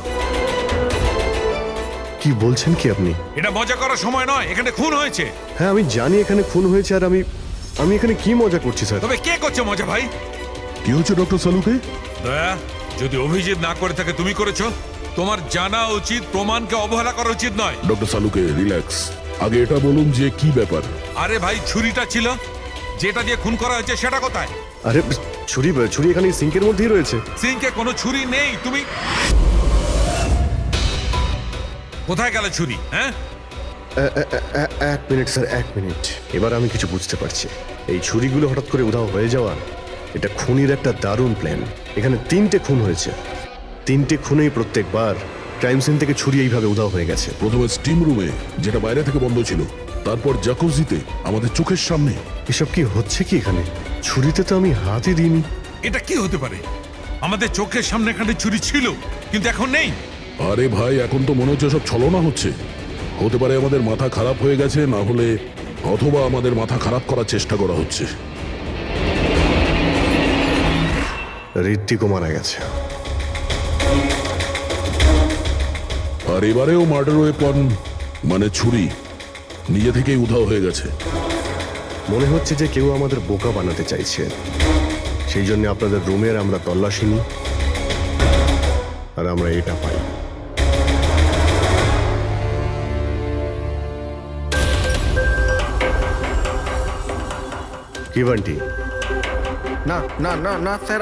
কি বলছেন কি আপনি? এটা মজা করার সময় নয়, এখানে খুন হয়েছে। হ্যাঁ আমি জানি এখানে খুন হয়েছে, আর আমি এখানে কি মজা করছি স্যার? তবে কে করছে মজা ভাই? কি হচ্ছে ডক্টর সালুকে? দয়া, যদি অভিজিৎ না করে থাকে তুমি করেছো। তোমার জানা উচিত প্রমাণকে অবহেলা করা উচিত নয়। Doctor Salunkhe relax. আগে এটা বলুন যে কি ব্যাপার। আরে ভাই, ছুরিটা ছিল, যেটা দিয়ে খুন করা হয়েছে সেটা কোথায়? আরে ছুরি এখানে সিঙ্কের মধ্যেই রয়েছে। সিঙ্কে কোনো ছুরি নেই। তুমি কোথায় গেল ছুরি? হ্যাঁ, এক মিনিট স্যার, এক মিনিট। এবার আমি কিছু বুঝতে পারছি। এই ছুরিগুলো হঠাৎ করে উধাও হয়ে যাওয়া, এটা খুনির একটা দারুণ প্ল্যান। এখানে 3টে খুন হয়েছে, 3টে খুনেই প্রত্যেকবার ক্রাইম সিন থেকে ছুরি এইভাবে উধাও হয়ে গেছে। প্রথমে স্টিম রুমে, যেটা বাইরে থেকে বন্ধ ছিল, তারপর জাকুজিতে, আমাদের চোখের সামনে। এসব কি হচ্ছে কি এখানে? ছুরিতে তো আমি হাতই দিইনি। এটা কি হতে পারে? আমাদের চোখের সামনে এখানে ছুরি ছিল, কিন্তু এখন নেই। আরে ভাই, এখন তো মনে হচ্ছে সব ছলনা হচ্ছে। হতে পারে আমাদের মাথা খারাপ হয়ে গেছে, না হলে অথবা আমাদের মাথা খারাপ করার চেষ্টা করা হচ্ছে। ঋত্বিকও মারা গেছে। আর এবারেও মার্ডার ওয়েপন মানে ছুরি নিজে থেকেই উধাও হয়ে গেছে। মনে হচ্ছে যে কেউ আমাদের বোকা বানাতে চাইছে। সেই জন্য আপনাদের রুমের আমরা তল্লাশি নিই, আর আমরা এটা পাই। কি বান্টি? না না না না স্যার,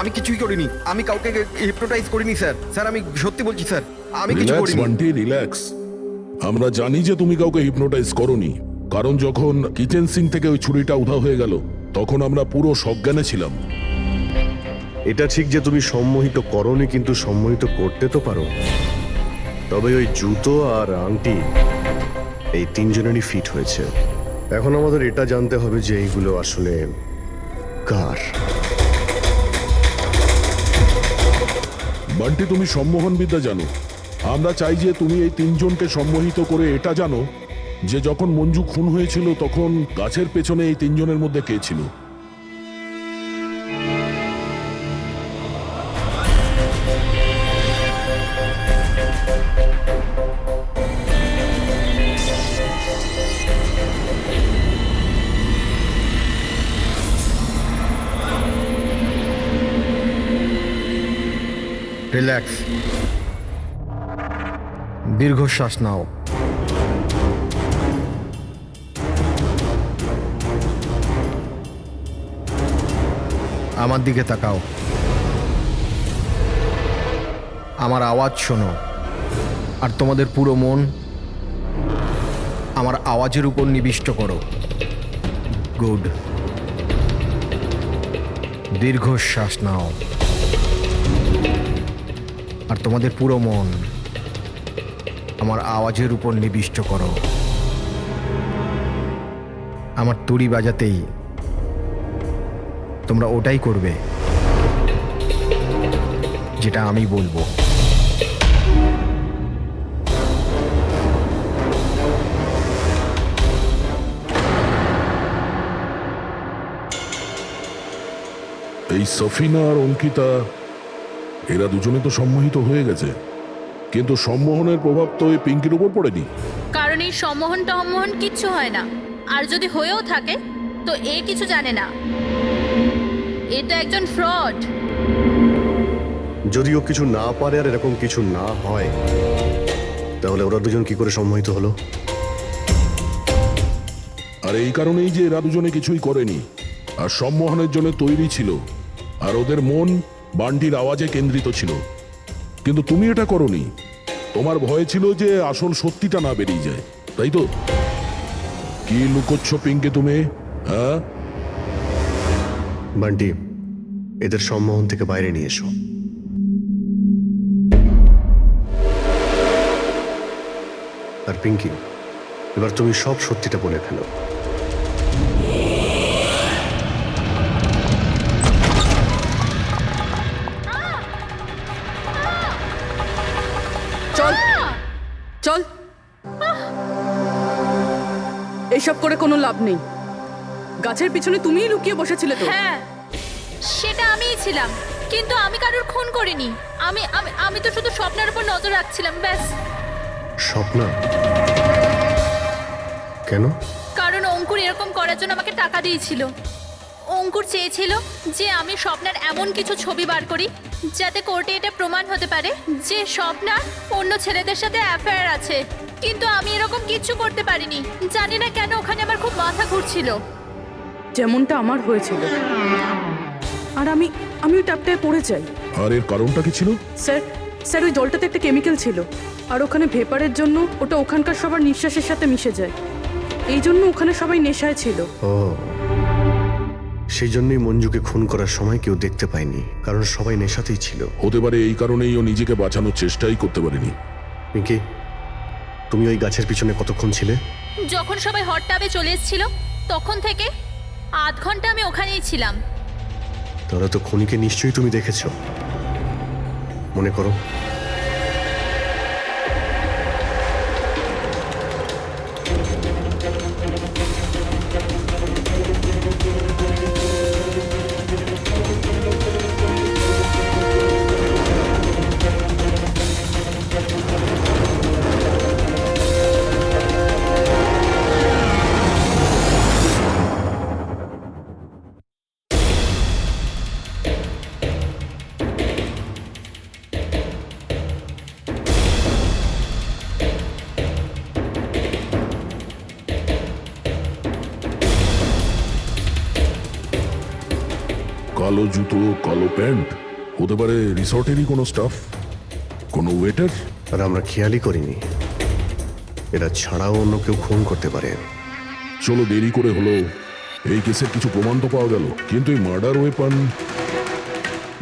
আমি কিছুই করিনি। আমি কাউকে হিপনোটাইজ করিনি স্যার। স্যার আমি সত্যি বলছি স্যার, আমি কিছু রিল্যাক্স করিনি। বান্টি, রিল্যাক্স। আমরা জানি যে তুমি কাউকে হিপনোটাইজ করোনি, কারণ যখন কিচেন সিঙ্ক থেকে ওই ছুরিটা উধাও হয়ে গেল তখন আমরা পুরো সজ্ঞানে ছিলাম। এটা ঠিক যে তুমি সম্মোহিত করনি, কিন্তু সম্মোহিত করতে তো পারো। তবে ওই জুতো আর আংটি এই 3জনেরই ফিট হয়েছে। এখন আমাদের এটা জানতে হবে যে এইগুলো আসলে কার। বান্টি, তুমি সম্মোহন বিদ্যা জানো। আমরা চাই যে তুমি এই 3জনকে সম্মোহিত করে এটা জানো যে যখন মঞ্জু খুন হয়েছিল তখন গাছের পেছনে এই 3জনের মধ্যে কে ছিল। রিল্যাক্স, দীর্ঘশ্বাস নাও। আমার দিকে তাকাও, আমার আওয়াজ শোনো, আর তোমাদের পুরো মন আমার আওয়াজের উপর নিবিষ্ট করো। গুড। দীর্ঘশ্বাস নাও, আর তোমাদের পুরো মন আমার আওয়াজের উপর নিবিষ্ট করো। আমার তুড়ি বাজাতেই তোমরা ওটাই করবে যেটা আমি বলবো। এই সফিনা আর অঙ্কিতা এরা দুজনে তো সম্মোহিত হয়ে গেছে, কিন্তু সম্মোহনের প্রভাব তো এই পিঙ্কির উপর পড়েনি। কারণ এই সম্মোহন টম্মোহন কিচ্ছু হয় না, আর যদি হয়েও থাকে তো এ কিছু জানে না। এ তো একজন ফ্রড। যদিও কিছু না পারে আর এরকম কিছু না হয়, তাহলে ওরা দুজন কি করে সম্মোহিত হলো? আর এই কারণেই যে এরা দুজনে কিছুই করেনি, আর সম্মোহনের জন্য তৈরি ছিল, আর ওদের মন বান্টির আওয়াজে কেন্দ্রিত ছিল। কিন্তু তুমি এটা করনি, তোমার ভয় ছিল যে আসল সত্যিটা না বেরিয়ে যায়, তাই তো? কি লুকোচ্ছ পিঙ্কে তুমি, হ্যাঁ? বান্টি, এদের সম্মোহন থেকে বাইরে নিয়ে এসো। আর পিঙ্কি, এবার তুমি সব সত্যিটা বলে ফেলো। চল চল, এইসব করে কোনো লাভ নেই। গাছের পিছনে তুমিই লুকিয়ে বসেছিলে তো? হ্যাঁ, সেটা আমিই ছিলাম, কিন্তু আমি কারোর খুন করিনি। আমি আমি আমি তো শুধু স্বপ্নের উপর নজর রাখছিলাম, ব্যাস। স্বপ্না? কেন? কারণ অঙ্কুর এরকম করার জন্য আমাকে টাকা দিয়েছিল। অঙ্কুর চেয়েছিল যে আমি স্বপ্নার এমন কিছু ছবি বার করি যাতে কোর্টে এটা প্রমাণ হতে পারে যে স্বপ্নার অন্য ছেলেদের সাথে অ্যাফেয়ার আছে। কিন্তু আমি এরকম কিচ্ছু করতে পারিনি। জানি না কেন ওখানে আমার খুব মাথা ঘুরছিল। যেমনটা আমার হয়েছিল। আর আমি ওই ট্যাপটায় পড়ে যাই। আর এর কারণটা কি ছিল? স্যার ওই জলটাতে একটা কেমিক্যাল ছিল, আর ওখানে ভেপারের জন্য ওটা ওখানকার সবার নিঃশ্বাসের সাথে মিশে যায়। এই জন্য ওখানে সবাই নেশায় ছিল। ও, সেই জন্যই মঞ্জুকে খুন করার সময় কেউ দেখতে পায়নি, কারণ সবাই নেশাতেই ছিল। হতে পারে এই কারণেই ও নিজেকে বাঁচানোর চেষ্টাই করতে পারেনি। পিঙ্কি, তুমি ওই গাছের পিছনে কতক্ষণ ছিলে? যখন সবাই হট টাবে চলে এসেছিল তখন থেকে আধ ঘন্টা আমি ওখানেই ছিলাম। তাহলে তো খুনিকে নিশ্চয়ই তুমি দেখেছো, মনে করো। কালো জুতো, কালো প্যান্ট, হতে পারে রিসর্টেরই কোনো স্টাফ, কোনো ওয়েটার। আর আমরা খেয়ালই করিনি এরা ছাড়াও অন্য কেউ খুন করতে পারে। চলো, দেরি করে হলো, এই কেসের কিছু প্রমাণ তো পাওয়া গেল, কিন্তু এই মার্ডার ওয়েপন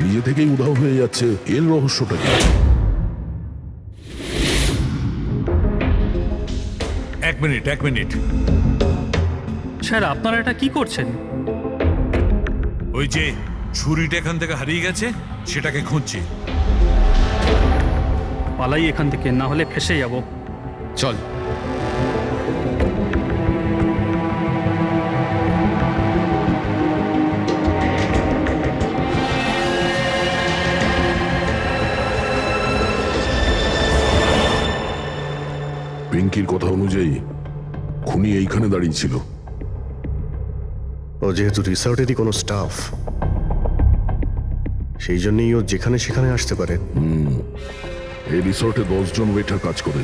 নিজে থেকেই উধাও হয়ে যাচ্ছে। এর রহস্যটা কি? এক মিনিট। স্যার, আপনারা এটা কি করছেন? ওই যে ছুরিটা এখান থেকে হারিয়ে গেছে, সেটাকে খুঁজছি। পালাই এখান থেকে, না হলে ফেসে যাব। চল। পিঙ্কির কথা অনুযায়ী খুনি এইখানে দাঁড়িয়ে ছিল। ও যেহেতু রিসর্টেরই কোনো স্টাফ, সেই জন্যই ও যেখানে সেখানে আসতে পারে। এই রিসর্টে 10 জন ওয়েটার কাজ করে।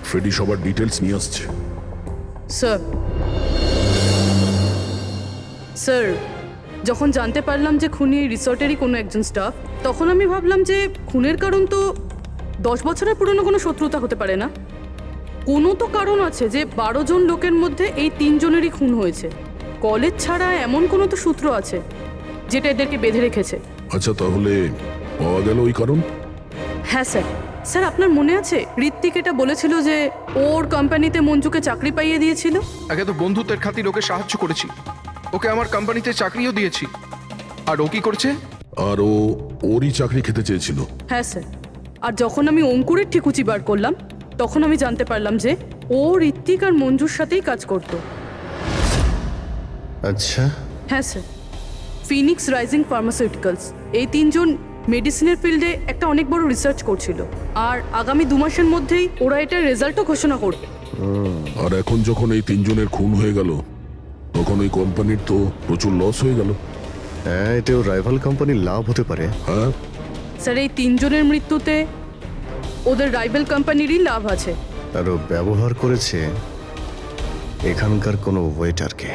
ফ্রেডি সবার ডিটেলস নিয়ে আসছে। স্যার যখন জানতে পারলাম যে খুনি এই রিসর্টেরই কোনো একজন স্টাফ, তখন আমি ভাবলাম যে খুনের কারণ তো 10 বছরের পুরনো কোনো শত্রুতা হতে পারে না। কোনো তো কারণ আছে যে 12 জন লোকের মধ্যে এই 3 জনেরই খুন হয়েছে। কলেজ ছাড়া এমন কোনো তো সূত্র আছে যেটা এদেরকে বেঁধে রেখেছে। আচ্ছা, তাহলে পাওয়া গেল ওই কারণ? হ্যাঁ স্যার। স্যার, আপনার মনে আছে ঋত্বিক এটা বলেছিল যে ওর কোম্পানিতে মঞ্জুকে চাকরি পাইয়ে দিয়েছিল? আগে তো বন্ধুত্বের খাতির ওকে সাহায্য করেছি, ওকে আমার কোম্পানিতে চাকরিও দিয়েছি। আর ও কি করছে? আর ও ওরই চাকরি খেতে চেয়েছিল। হ্যাঁ স্যার। আর যখন আমি অঙ্কুরের ঠিকুচি বার করলাম, তখন আমি জানতে পারলাম যে ও ঋত্বিক আর মঞ্জুর সাথেই কাজ করতো। আচ্ছা, হ্যাঁ স্যার। ফিনিক্স রাইজিং ফার্মাসিউটিক্যালস, এই 3 জন মেডিসিনের ফিল্ডে একটা অনেক বড় রিসার্চ করছিল, আর আগামী 2 মাসের মধ্যেই ওরা এটার রেজাল্টও ঘোষণা করবে। আর এখন যখন এই 3 জনের খুন হয়ে গেল, তখন ওই কোম্পানির তো প্রচুর লস হয়ে গেল। হ্যাঁ, এতেও রাইভাল কোম্পানির লাভ হতে পারে। হ্যাঁ স্যার, এই 3 জনের মৃত্যুতে ওদের রাইভাল কোম্পানিরই লাভ আছে। আর ও ব্যবহার করেছে এখানকার কোনো ওয়েটারকে।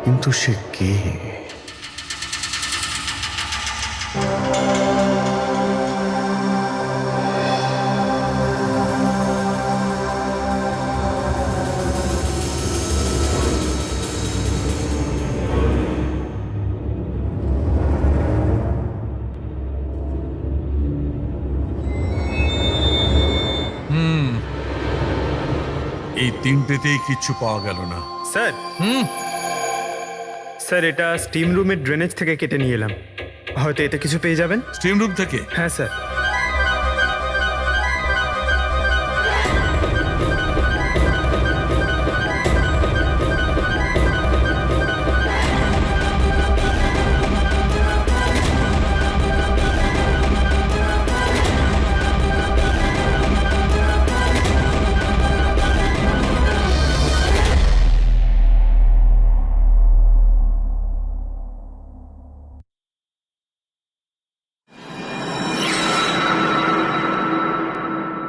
কিন্তু সে কে? এই 3টেতেই কিচ্ছু পাওয়া গেল না। স্যার, স্যার এটা স্টিম রুমের ড্রেনেজ থেকে কেটে নিয়ে এলাম, হয়তো এতে কিছু পেয়ে যাবেন। স্টিম রুম থেকে? হ্যাঁ স্যার।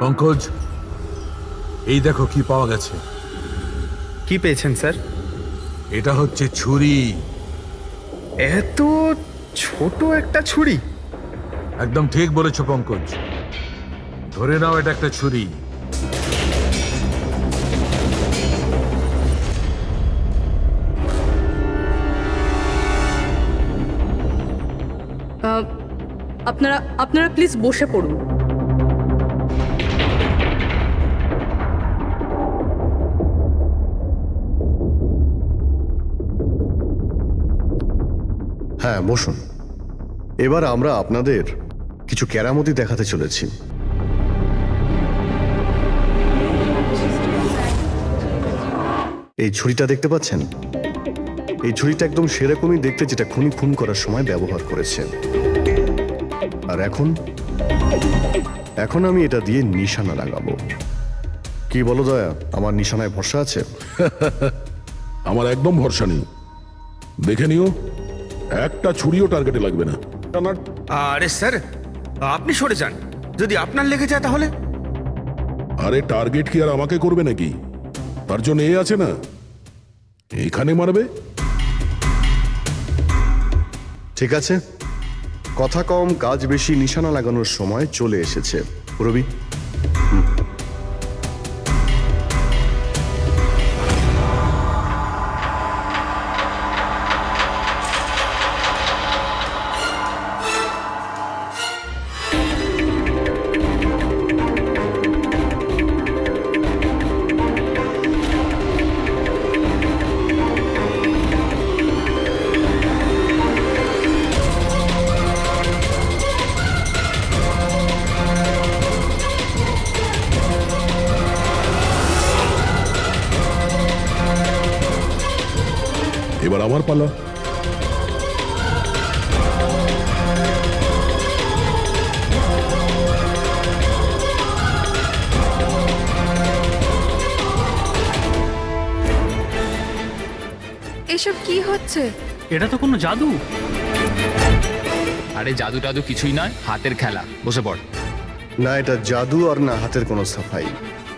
পঙ্কজ, এই দেখো কি পাওয়া গেছে। কি পেয়েছেন স্যার? এটা হচ্ছে ছুরি। এত ছোট একটা ছুরি? একদম ঠিক বলেছো পঙ্কজ, ধরে নাও এটা একটা ছুরি। আপনারা প্লিজ বসে পড়ুন। হ্যাঁ, বসুন। এবার আমরা আপনাদের কিছু কেরামতি দেখাতে চলেছি। এই ছুরিটা দেখতে পাচ্ছেন? এই ছুরিটা একদম সেরকমই দেখতে যেটা খুনি খুন করার সময় ব্যবহার করেছে। আর এখন আমি এটা দিয়ে নিশানা লাগাবো। কি বলো দয়া, আমার নিশানায় ভরসা আছে? আমার একদম ভরসা নেই। দেখে নিও, একটা ছুরিও টার্গেটে লাগবে না। আরে স্যার, আপনি সরে যান, যদি আপনার লেগে যায় তাহলে? আরে টার্গেট কি আর আমাকে করবে নাকি? তার জন্য এ আছে না, এইখানে মারবে। ঠিক আছে, কথা কম কাজ বেশি, নিশানা লাগানোর সময় চলে এসেছে। রবি, এবার আমার পালা। এসব কি হচ্ছে? এটা তো কোনো জাদু। আরে জাদু টাদু কিছুই নয়, হাতের খেলা। বসে পড়। না এটা জাদু আর না হাতের কোনো সাফাই।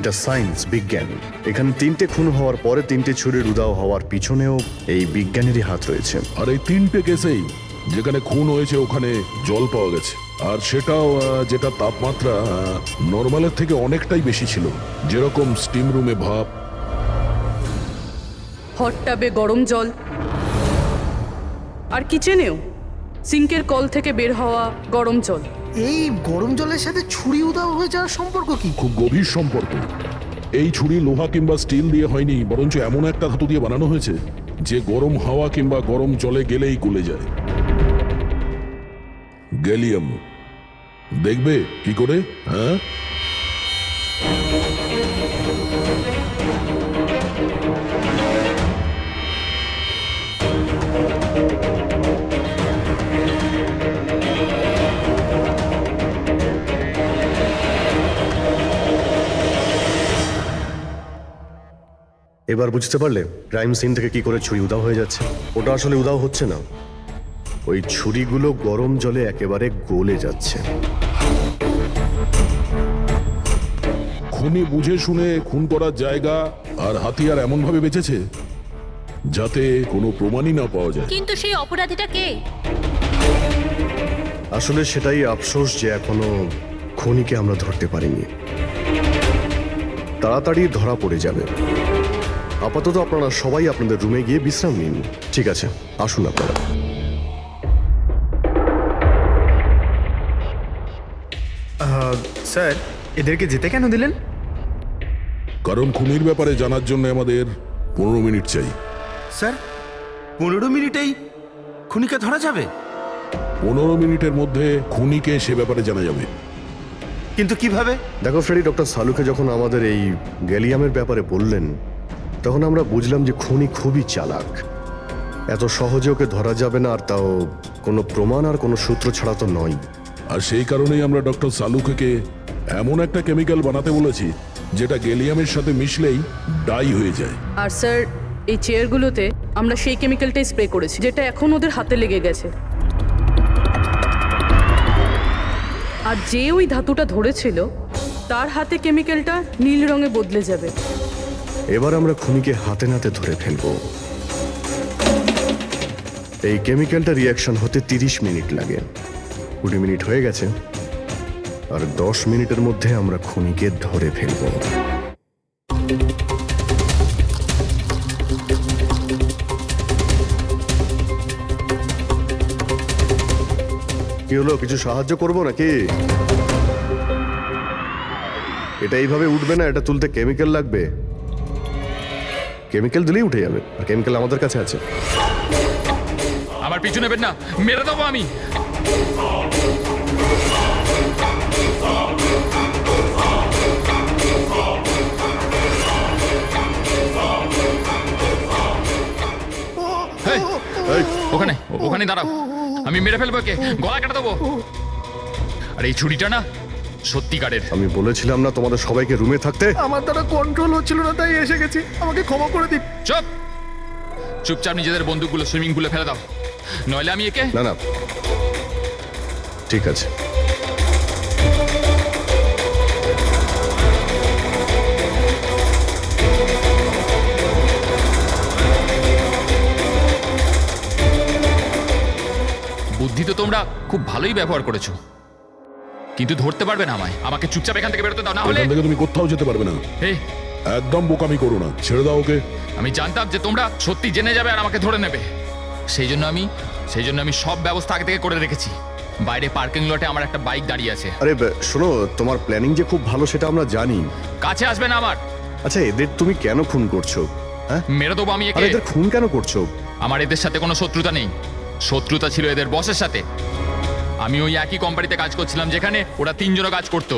এটা সায়েন্স, বিজ্ঞান। এখানে 3টে খুন হওয়ার পরে 3টে ছুরির উধাও হওয়ার পিছনেও এই বিজ্ঞানেরই হাত রয়েছে। আর এই 3টে কেসেই যেখানে খুন হয়েছে ওখানে জল পাওয়া গেছে, আর সেটাও যেটা তাপমাত্রা নর্মালের থেকে অনেকটাই বেশি ছিল, যেরকম স্টিম রুমে ভাপ, হট টাবে গরম জল, আর কিচেনেও সিঙ্কের কল থেকে বের হওয়া গরম জল। এই গরম জলের সাথে ছুরি উধাও হয়ে যাওয়ার সম্পর্ক কি? খুব গভীর সম্পর্ক। এই ছুরি লোহা কিংবা স্টিল দিয়ে হয়নি, বরঞ্চ এমন একটা ধাতু দিয়ে বানানো হয়েছে যে গরম হাওয়া কিংবা গরম জলে গেলেই গলে যায়। গ্যালিয়াম। দেখবে কি করে? হ্যাঁ, এবার বুঝতে পারলে ক্রাইম সিন থেকে কি করে ছুরি উধাও হয়ে যাচ্ছে? ওটা আসলে উধাও হচ্ছে না, ওই ছুরিগুলো গরম জলে একেবারে গলে যাচ্ছে। খুনি বুঝে শুনে খুন করার জায়গা আর হাতিয়ার এমন ভাবে বেঁচেছে যাতে কোনো প্রমাণই না পাওয়া যায়। কিন্তু সেই অপরাধীটা কে? আসলে সেটাই আফসোস যে এখনো খুনিকে আমরা ধরতে পারিনি। তাড়াতাড়ি ধরা পড়ে যাবে। আপাতত আপনারা সবাই আপনাদের রুমে গিয়ে বিশ্রাম নিন। ঠিক আছে, আসুন আপনারা। স্যার, এদেরকে যেতে কেন দিলেন? কারণ খুনির ব্যাপারে জানার জন্য আমাদের 15 মিনিট চাই। স্যার, 15 মিনিটেই খুনিকে ধরা যাবে? 15 মিনিটের মধ্যে খুনিকে সে ব্যাপারে জানা যাবে। কিন্তু কিভাবে? দেখো ফ্রেডি, ডক্টর সালুকে যখন আমাদের এই গ্যালিয়ামের ব্যাপারে বললেন, তখন আমরা বুঝলাম যে খুনি খুবই চালাক। এত সহজে ওকে ধরা যাবে না, আর তাও কোনো প্রমাণ আর কোনো সূত্র ছাড়া তো নয়। আর সেই কারণেই আমরা ডক্টর সালুকে এমন একটা কেমিক্যাল বানাতে বলেছি যেটা গ্যালিয়ামের সাথে মিশলেই ডাই হয়ে যায়। আর স্যার, এই চেয়ারগুলোতে আমরা সেই কেমিক্যালটাই স্প্রে করেছি যেটা এখন ওদের হাতে লেগে গেছে। আর যে ওই ধাতুটা ধরেছিল তার হাতে কেমিক্যালটা নীল রঙে বদলে যাবে। এবার আমরা খুনিকে হাতে নাতে ধরে ফেলবো। এই কেমিক্যালটা রিয়াকশন হতে 30 মিনিট লাগে। 20 মিনিট হয়ে গেছে, আর 10 মিনিটের মধ্যে আমরা খুনিকে ধরে ফেলবো। কি হলো, কিছু সাহায্য করবো নাকি? এটা এইভাবে উঠবে না, এটা তুলতে কেমিক্যাল লাগবে। কেমিক্যাল দিলেই উঠে যাবে, আর কেমিক্যাল আমাদের কাছে আছে। আমার পিছু নেবেন না, মেরে দেবো আমি। এই, ওখানে ওখানে দাঁড়াও, আমি মেরে ফেলবো, কে গলা কেটে দেবো। আর এই ছুরিটা না সত্যিকারের। আমি বলেছিলাম না তোমাদের সবাইকে রুমে থাকতে? আমার দ্বারা কন্ট্রোল হচ্ছিল না, তাই এসে গেছি। আমাকে ক্ষমা করে দিন। চুপ, চুপচাপ নিজেদের বন্দুকগুলো সুইমিং পুলে ফেলে দাও, নইলে আমি একে। না না, ঠিক আছে। বুদ্ধি তো তোমরা খুব ভালোই ব্যবহার করেছো, কিন্তু ধরতে পারবে না আমায়। আমাকে চুপচাপ এখান থেকে বেরোতে দাও, না হলে এখান থেকে তুমি কোথাও যেতে পারবে না। এই, একদম বোকামি করো না, ছেড়ে দাও ওকে। আমি জানতাম যে তোমরা সত্যি জেনে যাবে আর আমাকে ধরে নেবে। সেই জন্য আমি সব ব্যবস্থা আগে থেকে করে রেখেছি। বাইরে পার্কিং লটে আমার একটা বাইক দাঁড়িয়ে আছে। আরে শোনো, তোমার প্ল্যানিং যে খুব ভালো সেটা আমরা জানি। কাছে আসবে না আমার। আচ্ছা, এদের তুমি কেন খুন করছো? হ্যাঁ, মেরে দেবো আমি একে। এদের খুন কেন করছো? আমার এদের সাথে কোনো শত্রুতা নেই, শত্রুতা ছিল এদের বসের সাথে। আমি ওই একই কোম্পানিতে কাজ করছিলাম যেখানে ওরা 3 জনও কাজ করতো।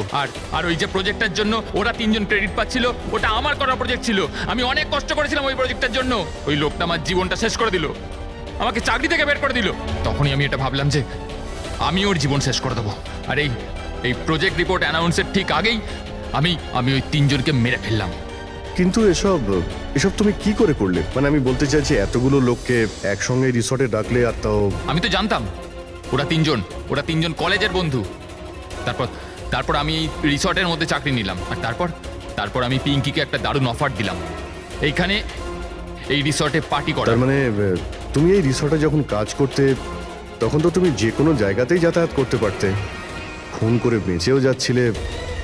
আর ওই যে প্রজেক্টের জন্য ওরা 3 জন ক্রেডিট পাচ্ছিল, ওটা আমার করা প্রজেক্ট ছিল। আমি অনেক কষ্ট করেছিলাম ওই প্রজেক্টের জন্য। ওই লোকটা আমার জীবনটা শেষ করে দিল, আমাকে চাকরি থেকে বের করে দিল। তখনই আমি এটা ভাবলাম যে আমি ওর জীবন শেষ করে দেবো। আর এই প্রজেক্ট রিপোর্ট অ্যানাউন্সের ঠিক আগেই আমি ওই 3 জনকে মেরে ফেললাম। কিন্তু এসব তুমি কি করে করলে? মানে আমি বলতে চাইছি, এতগুলো লোককে একসঙ্গে রিসর্টে ডাকলে, আর তাও। আমি তো জানতাম ওরা 3 জন কলেজের বন্ধু। তারপর আমি এই রিসর্টের মধ্যে চাকরি নিলাম। আর তারপর আমি পিঙ্কিকে একটা দারুণ অফার দিলাম, এইখানে এই রিসর্টে পার্টি করা। তার মানে তুমি এই রিসর্টে যখন কাজ করতে তখন তো তুমি যে কোনো জায়গাতেই যাতায়াত করতে পারতে, খুন করে বেঁচেও যাচ্ছিলে,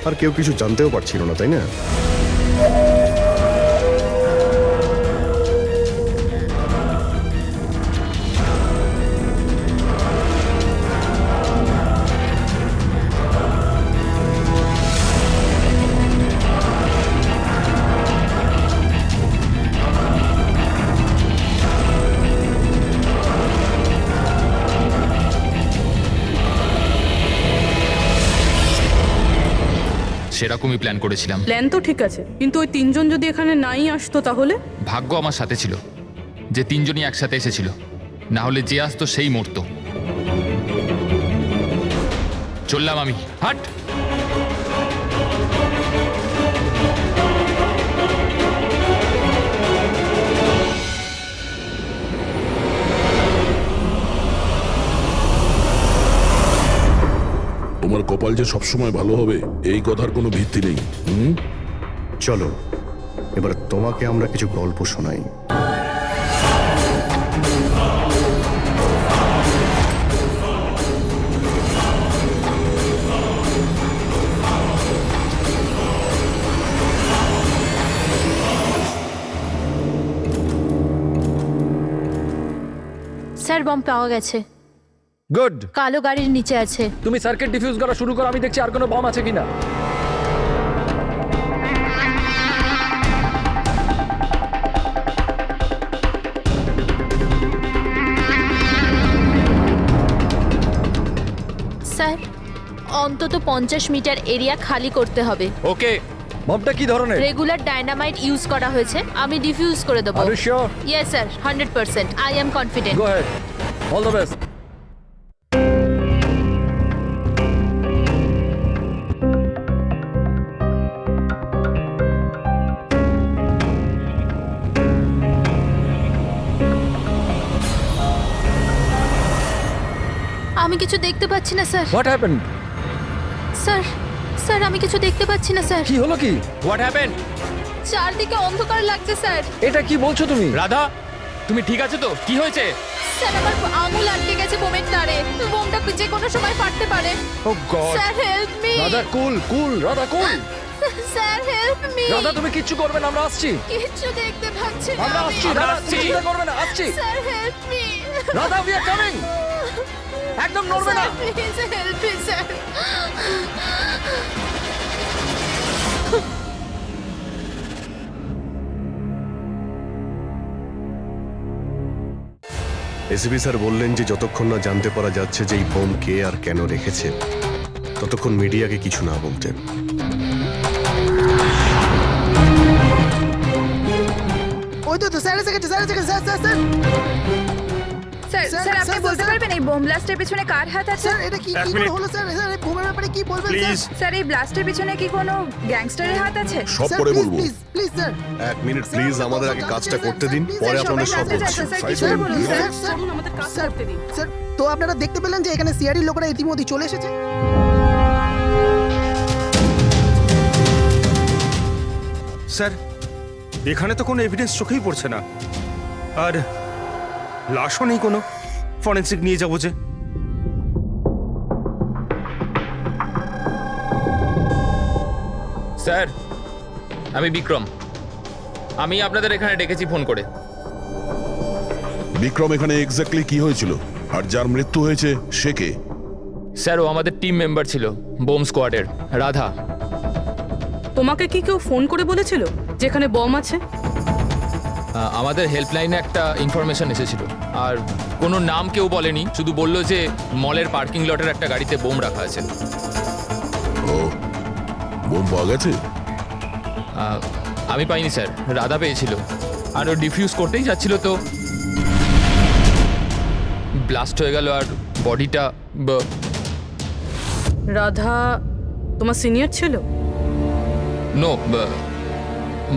আর কেউ কিছু জানতেও পারছিল না, তাই না? সেরকমই প্ল্যান করেছিলাম। প্ল্যান তো ঠিক আছে, কিন্তু ওই তিনজন যদি এখানে নাই আসতো তাহলে? ভাগ্য আমার সাথে ছিল যে তিনজনই একসাথে এসেছিল, না হলে যে আসতো সেই মরতো। চললাম আমি, হাট। তোমার কপাল যে সবসময় ভালো হবে এই কথার কোনো ভিত্তি নেই। চলো এবার তোমাকে আমরা কিছু গল্প শোনাই। স্যার বম পাওয়া গেছে, গুড। কালো গাড়ির নিচে আছে। তুমি সার্কিট ডিফিউজ করা শুরু করো, আমি দেখছি আর কোনো বম আছে কিনা। স্যার অন্তত 50 মিটার এরিয়া খালি করতে হবে। ওকে। বমটা কি ধরনের? রেগুলার ডায়নামাইট ইউজ করা হয়েছে, আমি ডিফিউজ করে দেবো। Are you sure? Yes sir, 100%. I am confident. Go head, all the best. আমি কিছু দেখতে পাচ্ছি না sir. What happened? Sir sir আমি কিছু দেখতে পাচ্ছি না স্যার। কি হলো কি? What happen? চারদিকে অন্ধকার লাগছে স্যার। এটা কি বলছো তুমি? রাধা, তুমি ঠিক আছে তো? কি হয়েছে? স্যার আমার আঙুল আটকে গেছে বোমের তারে, বোমটা যে কোনো সময় ফাটতে পারে। Oh God. Sir help me. Radha cool cool, Radha cool. Sir help me. Radha তুমি কিচ্ছু করবে না, আমরা আসছি। কিচ্ছু দেখতে পাচ্ছি না। আমরা আসছি, রাধা তুমি চিন্তা করবে না, আসছি। Sir help me. Radha we are coming. একদম নড়বে না। Please help me sir. ACP sir বললেন যে যতক্ষণ না জানতে পারা যাচ্ছে যে এই বোম কে আর কেন রেখেছে ততক্ষণ মিডিয়াকে কিছু না বলতে। ওই তো স্যার এসে গেছে, স্যার এসে গেছে, sir sir sir sir sir আপনি বলতে পারবেন এই বোম ব্লাস্টের পিছনে কার হাত আছে? স্যার এটা কি কি করে হলো স্যার? স্যার এই বোমের ব্যাপারে কি বলবেন স্যার? স্যার এই ব্লাস্টের পিছনে কি কোনো গ্যাংস্টারের হাত আছে? সব পরে বলবো। Please please sir. এক মিনিট প্লিজ, আমাদের আগে কাজটা করতে দিন, পরে আপনাদের সব বলছি। স্যার বলুন স্যার। চলুন আমাদের কাজ স্যার করতে দিন। স্যার তো আপনারা দেখতে পেলেন যে এখানে সিআরডির লোকেরা ইতিমধ্যে চলে এসেছে। স্যার এখানে তো কোনো এভিডেন্স চোখেই পড়ছে না, আর লাশও নেই কোনো। ফরেন্সিক নিয়ে যাবো যে। স্যার আমি বিক্রম, আমি আপনাদের এখানে ডেকেছি ফোন করে। বিক্রম, এখানে এক্স্যাক্টলি কি হয়েছিল আর যার মৃত্যু হয়েছে সে কে? স্যার ও আমাদের টিম মেম্বার ছিল, বোম স্কোয়াডের, রাধা। তোমাকে কি কেউ ফোন করে বলেছিল যেখানে বম আছে? আমাদের হেল্পলাইনে একটা ইনফরমেশন এসেছিল, আর কোনো নাম কেউ বলেনি, শুধু বললো যে মলের পার্কিং লটের একটা গাড়িতে বোম রাখা আছে। ও, বোম পাওয়া গেছে? আমি পাইনি স্যার, রাধা পেয়েছিল, আর ও ডিফিউজ করতেই যাচ্ছিল তো ব্লাস্ট হয়ে গেল, আর বডিটা। রাধা তোমার সিনিয়র ছিল? নো,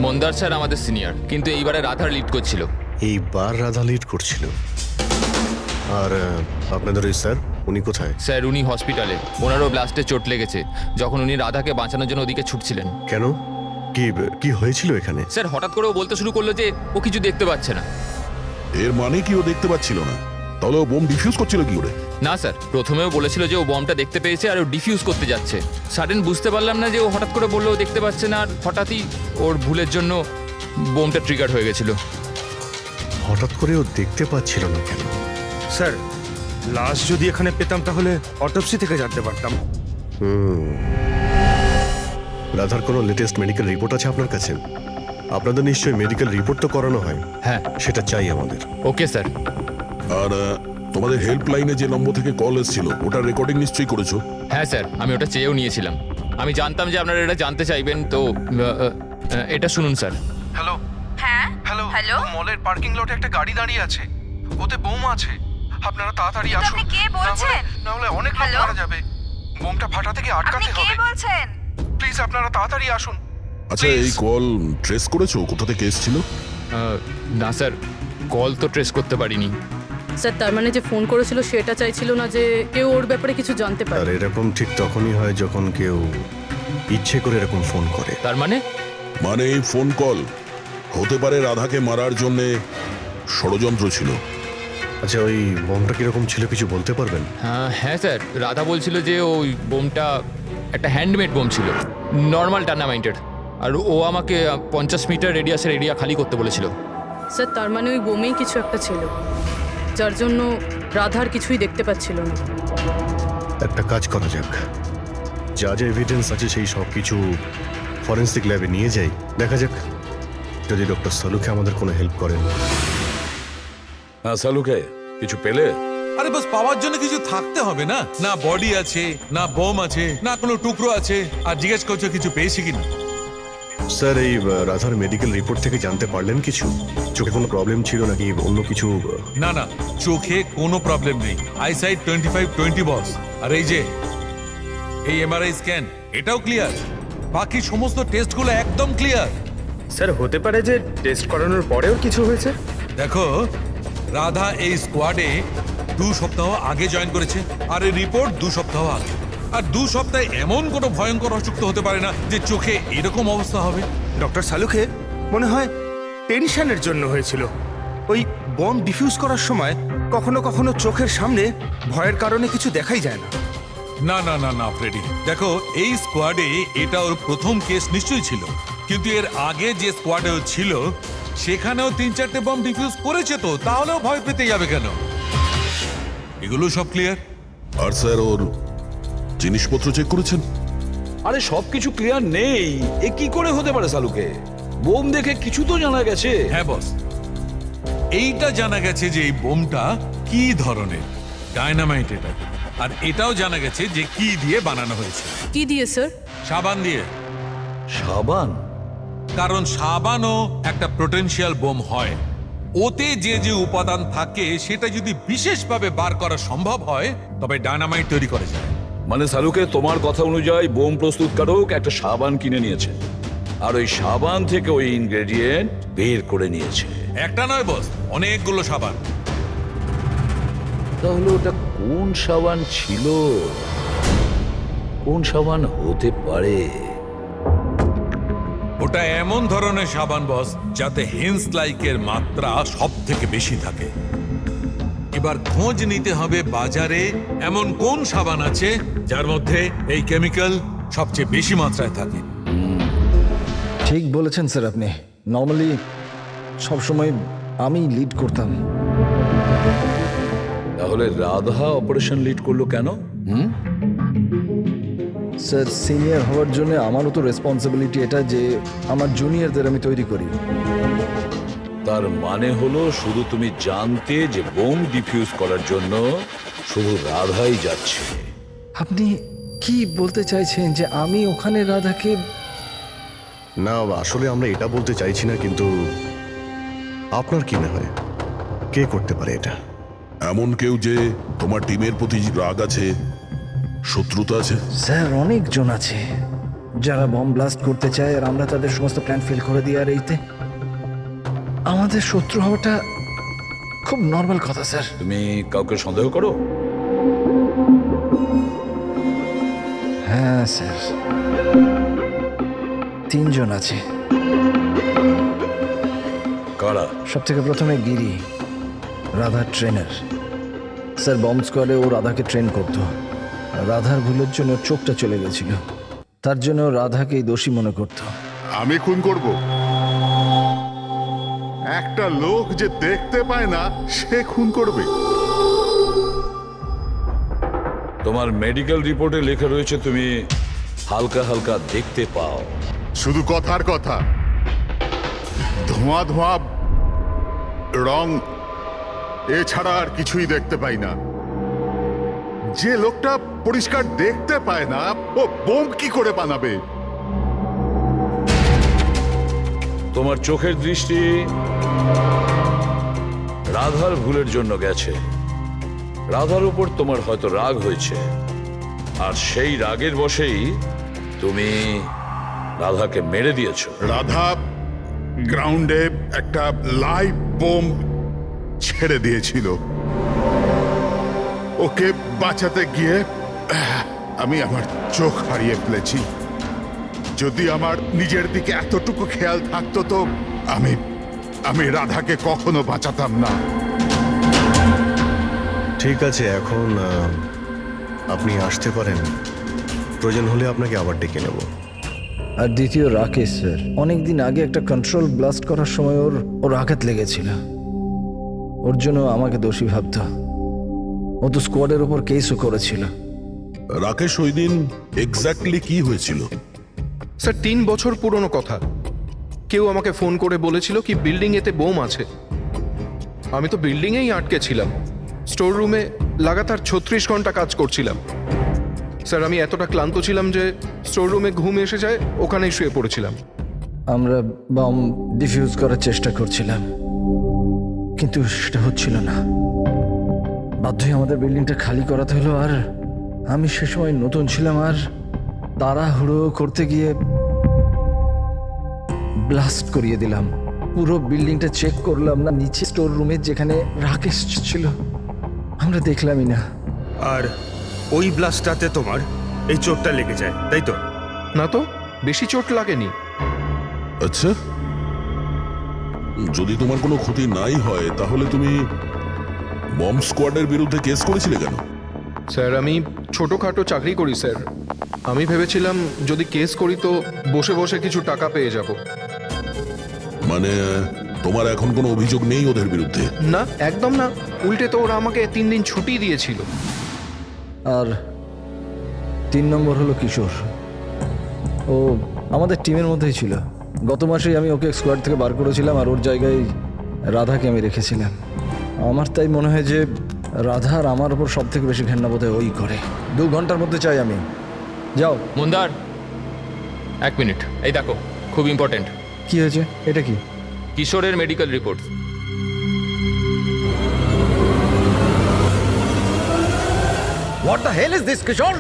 মন্দার স্যার আমাদের সিনিয়র, কিন্তু এইবারে রাধার লিড করছিল। এইবার রাধা লিড করছিল। আর আপনাদের ওই স্যার, উনি কোথায়? স্যার উনি হসপিটালে, ওনারও ব্লাস্টে চোট লেগেছে, যখন উনি রাধাকে বাঁচানোর জন্য ওদিকে ছুটছিলেন। কেন, কি হয়েছিল এখানে? স্যার হঠাৎ করে ও বলতে শুরু করলো যে ও কিছু দেখতে পাচ্ছে না। এর মানে কি ও দেখতে পাচ্ছিল না? তাহলে ও বোম ডিফিউজ করছিল কি করে? না স্যার, প্রথমেও বলেছিল যে ও বমটা দেখতে পেয়েছে আর ও ডিফিউজ করতে যাচ্ছে। সাডেন বুঝতে পারলাম না যে ও হঠাৎ করে বললো ও দেখতে পাচ্ছে না, আর হঠাৎই ওর ভুলের জন্য বোমটা ট্রিগার হয়ে গেছিল। হঠাৎ করে ও দেখতে পাচ্ছিল না কেন? স্যার, লাশ যদি এখানে পেতাম তাহলে অটোপসি থেকে জানতে পারতাম। রাধার কোনো লেটেস্ট মেডিকেল রিপোর্ট আছে আপনার কাছে? আপনাদের নিশ্চয়ই মেডিকেল রিপোর্ট তো করানো হয়। হ্যাঁ, সেটা চাই আমাদের। Okay sir. আর তোমাদের হেল্পলাইনে যে নম্বর থেকে কল এসেছিল ওটার রেকর্ডিং নিশ্চয়ই করেছো? হ্যাঁ স্যার, আমি ওটা চেয়েও নিয়েছিলাম। আমি জানতাম যে আপনারা এটা জানতে চাইবেন, তো এটা শুনুন স্যার। হ্যালো হ্যাঁ হ্যালো হ্যালো মলের পার্কিং লটে একটা গাড়ি দাঁড়িয়ে আছে, ওতে বোম আছে। আপনারা তাড়াতাড়ি আসুন, আপনি কে বলছেন? না হলে অনেক লোক হ্যালো? মারা যাবে। বোমটা ফাটা থেকে আটকাতে হবে। বলছেন? প্লিজ আপনারা তাড়াতাড়ি আসুন। আচ্ছা, এই কল ট্রেস করেছো কোথা থেকে এসেছিল? না স্যার, কল তো ট্রেস করতে পারিনি। স্যার, তার মানে যে ফোন করেছিল সেটা চাইছিল না যে কেউ ওর ব্যাপারে কিছু জানতে পারে। আর এরকম ঠিক তখনই হয় যখন কেউ ইচ্ছে করে এরকম ফোন করে। তার মানে মানে এই ফোন কল হতে পারে রাধাকে মারার জন্য ষড়যন্ত্র ছিল। আচ্ছা, ওই বোমটা কিরকম ছিল কিছু বলতে পারবেন? হ্যাঁ স্যার, রাধা বলছিল যে ওই বোমটা একটা হ্যান্ডমেড বোম ছিল, নর্মাল ডায়নামাইটেড, আর ও আমাকে 50 মিটার রেডিয়াসের এরিয়া খালি করতে বলেছিল। স্যার, তার মানে ওই বোমেই কিছু একটা ছিল, যার জন্য রাধার কিছুই দেখতে পাচ্ছিল না। একটা কাজ করা যাক, যা যা এভিডেন্স আছে সেই সব কিছু ফরেন্সিক ল্যাবে নিয়ে যাই, দেখা যাক যদি ডক্টর সালুকে আমাদের কোনো হেল্প করেন। হ্যাঁ সালুকে, কিছু পেলে? আরে বাস, পাওয়ার জন্য কিছু থাকতে হবে না? না বডি আছে, না বোম আছে, না কোনো টুকরো আছে, আর জিজ্ঞেস করছো কিছু পেয়েছি কিনা। স্যার, এই রাধার মেডিকেল রিপোর্ট থেকে জানতে পারলেন কিছু? চোখে কোনো প্রবলেম ছিল নাকি অন্য কিছু? না না, চোখে কোনো প্রবলেম নেই। আইসাইট 25/20 বস। আর এই যে এই এমআরআই স্ক্যান, এটাও ক্লিয়ার। বাকি সমস্ত টেস্টগুলো একদম ক্লিয়ার। স্যার, হতে পারে যে টেস্ট করানোর পরেও কিছু হয়েছে। দেখো, রাধা এই স্কোয়াডে 2 সপ্তাহ আগে জয়েন করেছে, আর এই রিপোর্ট 2 সপ্তাহ আগে। আর 2 সপ্তাহে এমন কোনো ভয়ঙ্কর অসুখ তো হতে পারে না যে চোখে এরকম অবস্থা হবে। ডক্টর সালুকে মনে হয় টেনশনের জন্য হয়েছিল। ওই বম ডিফিউজ করার সময় কখনো কখনো চোখের সামনে ভয়ের কারণে কিছু দেখাই যায় না। না না না না ফ্রেডি, দেখো এই স্কোয়াডে এটা ওর প্রথম কেস নিশ্চয়ই ছিল, কিন্তু এর আগে যে স্কোয়াডে ও ছিল সেখানেও 3-4টে বম ডিফিউজ করেছে, তো তাহলেও ভয় পেতে যাবে কেন? এগুলো সব ক্লিয়ার। আর স্যার, ওর জিনিসপত্র চেক করেছেন? আরে সবকিছু ক্লিয়ার নেই, এ কি করে হতে পারে সালুকে? বোম দেখে কিছু তো জানা গেছে। হ্যাঁ বস, এইটা জানা গেছে যে এই বোমটা কি ধরনের, ডায়নামাইট এটা। আর এটাও জানা গেছে যে কি দিয়ে বানানো হয়েছে। কি দিয়ে স্যার? সাবান দিয়ে। সাবান? কারণ সাবানও একটা পোটেনশিয়াল বোম হয়। ওতে যে যে উপাদান থাকে সেটা যদি বিশেষভাবে বার করা সম্ভব হয় তবে ডায়নামাইট তৈরি করা যায়। মানে সালুকে, তোমার কথা অনুযায়ী বোম প্রস্তুতকারক একটা সাবান কিনে নিয়েছে, আর ওই সাবান থেকে ওই ইনগ্রেডিয়েন্ট বের করে নিয়েছে। একটা নয় বস, অনেকগুলো সাবান। তাহলে ওটা কোন সাবান ছিল? কোন সাবান হতে পারে? ওটা এমন ধরনের সাবান বস যাতে হেন্স লাইকের মাত্রা সব থেকে বেশি থাকে। এবার খোঁজ নিতে হবে বাজারে এমন কোন সাবান আছে যার মধ্যে এই কেমিক্যাল সবচেয়ে বেশি মাত্রায় থাকে। ঠিক বলেছেন স্যার আপনি। নর্মালি সবসময় আমি লিড করতাম। তাহলে রাধা অপারেশন লিড করলো কেন? স্যার, সিনিয়র হওয়ার জন্য আমারও তো রেসপন্সিবিলিটি এটা যে আমার জুনিয়রদের আমি তৈরি করি। তার মানে হলো শুধু তুমি জানতে যে বোম ডিফিউজ করার জন্য শুধু রাধাই যাচ্ছে। আপনি কি বলতে চাইছেন যে আমি ওখানে রাধাকে? না, আসলে আমরা এটা বলতে চাইছি না, কিন্তু আপনার কি মনে হয় কে করতে পারে এটা? এমন কেউ যে তোমার টিমের প্রতি রাগ আছে, শত্রুতা আছে? স্যার, অনেকজন আছে যারা বম ব্লাস্ট করতে চায়, আর আমরা তাদের সমস্ত প্ল্যান ফেল করে দিই। আর এইতে আমাদের শত্রু হওয়াটা খুব নর্মাল কথা স্যার। তুমি কাউকে সন্দেহ করো? হ্যাঁ স্যার। তিনজন আছে। কারা? সব থেকে প্রথমে গিরি, রাধার ট্রেনার। স্যার বম্ব স্কোয়াডে ও রাধাকে ট্রেন করতো। রাধার ভুলের জন্য ওর চোখটা চলে গেছিল, তার জন্য ও রাধাকেই দোষী মনে করতো। আমি খুন করব? একটা লোক যে দেখতে পায় না সে খুন করবে? তোমার মেডিকেল রিপোর্টে লেখা রয়েছে তুমি হালকা হালকা দেখতে পাও। শুধু কথার কথা, ধোঁয়া ধোঁয়া রং এছাড়া আর কিছুই দেখতে পাই না। যে লোকটা পরিষ্কার দেখতে পায় না ও বোম কি করে বানাবে? তোমার চোখের দৃষ্টি রাধার ভুলের জন্য গেছে। রাধার উপর তোমার হয়তো রাগ হয়েছে, আর সেই রাগের বশেই তুমি রাধাকে মেরে দিয়েছো। রাধা গ্রাউন্ডে একটা লাইভ বোম ছেড়ে দিয়েছিল। ওকে বাঁচাতে গিয়ে আমি আমার চোখ হারিয়ে ফেলেছি। যদি আমার নিজের দিকে এতটুকু খেয়াল থাকতো তো আমি রাধাকে কখনো বাঁচাতাম না। ঠিক আছে, এখন আপনি আসতে পারেন। প্রয়োজন হলে আপনাকে আবার ডেকে নেব। আর দ্বিতীয় রাকেশ স্যার, অনেকদিন আগে একটা কন্ট্রোল ব্লাস্ট করার সময় ওর আঘাত লেগেছিল। ওর জন্য আমাকে দোষী ভাবত। ও তো স্কোয়াডের ওপর কেসও করেছিল। রাকেশ, ওই দিন এক্স্যাক্টলি কি হয়েছিল? স্যার 3 বছর পুরনো কথা। কেউ আমাকে ফোন করে বলেছিল কি বিল্ডিং এতে বোম আছে। আমি তো বিল্ডিংয়েই আটকে ছিলাম। স্টোর রুমে লাগাতার 36 ঘন্টা কাজ করছিলাম। স্যার আমি এতটা ক্লান্ত ছিলাম যে স্টোর রুমে ঘুম এসে যায়, ওখানেই শুয়ে পড়েছিলাম। আমরা বম ডিফিউজ করার চেষ্টা করছিলাম, কিন্তু সেটা হচ্ছিল না। বাধ্যই আমাদের বিল্ডিংটা খালি করাতে হলো। আর আমি সে সময় নতুন ছিলাম, আর তাড়াহুড়ো করতে গিয়ে ব্লাস্ট করিয়ে দিলাম। পুরো বিল্ডিংটা চেক করলাম না, নিচে স্টোর রুমে যেখানে রাকেশ ছিল আমরা দেখলামই না। আর ওই ব্লাস্টটাতে তোমার এই চোটটা লেগে যায়, তাই তো? না তো, বেশি চোট লাগেনি। আচ্ছা, যদি তোমার কোনো ক্ষতি নাই হয় তাহলে তুমি বম্ব স্কোয়াডের বিরুদ্ধে কেস করেছিলে কেন? স্যার আমি ছোটোখাটো চাকরি করি স্যার। আমি ভেবেছিলাম যদি কেস করি তো বসে বসে কিছু টাকা পেয়ে যাব। মানে তোমার এখন কোনো অভিযোগ নেই ওদের বিরুদ্ধে? না, একদম না। উল্টে তো ওরা আমাকে 3 দিন ছুটি দিয়েছিল। আর 3 নম্বর হলো কিশোর। ও আমাদের টিমের মধ্যেই ছিল। গত মাসেই আমি ওকে স্কোয়াড থেকে বার করেছিলাম, আর ওর জায়গায় রাধাকে আমি রেখেছিলাম। আমার তাই মনে হয় যে রাধা আর আমার ওপর সব থেকে বেশি ঘেন্না বোধহয় ওই করে। 2 ঘন্টার মধ্যে চাই আমি। যাও। মন্দার, 1 মিনিট, এই দেখো, খুব ইম্পর্টেন্ট। কি হয়েছে? এটা কি? কিশোরের medical report. What the hell is this Kishore?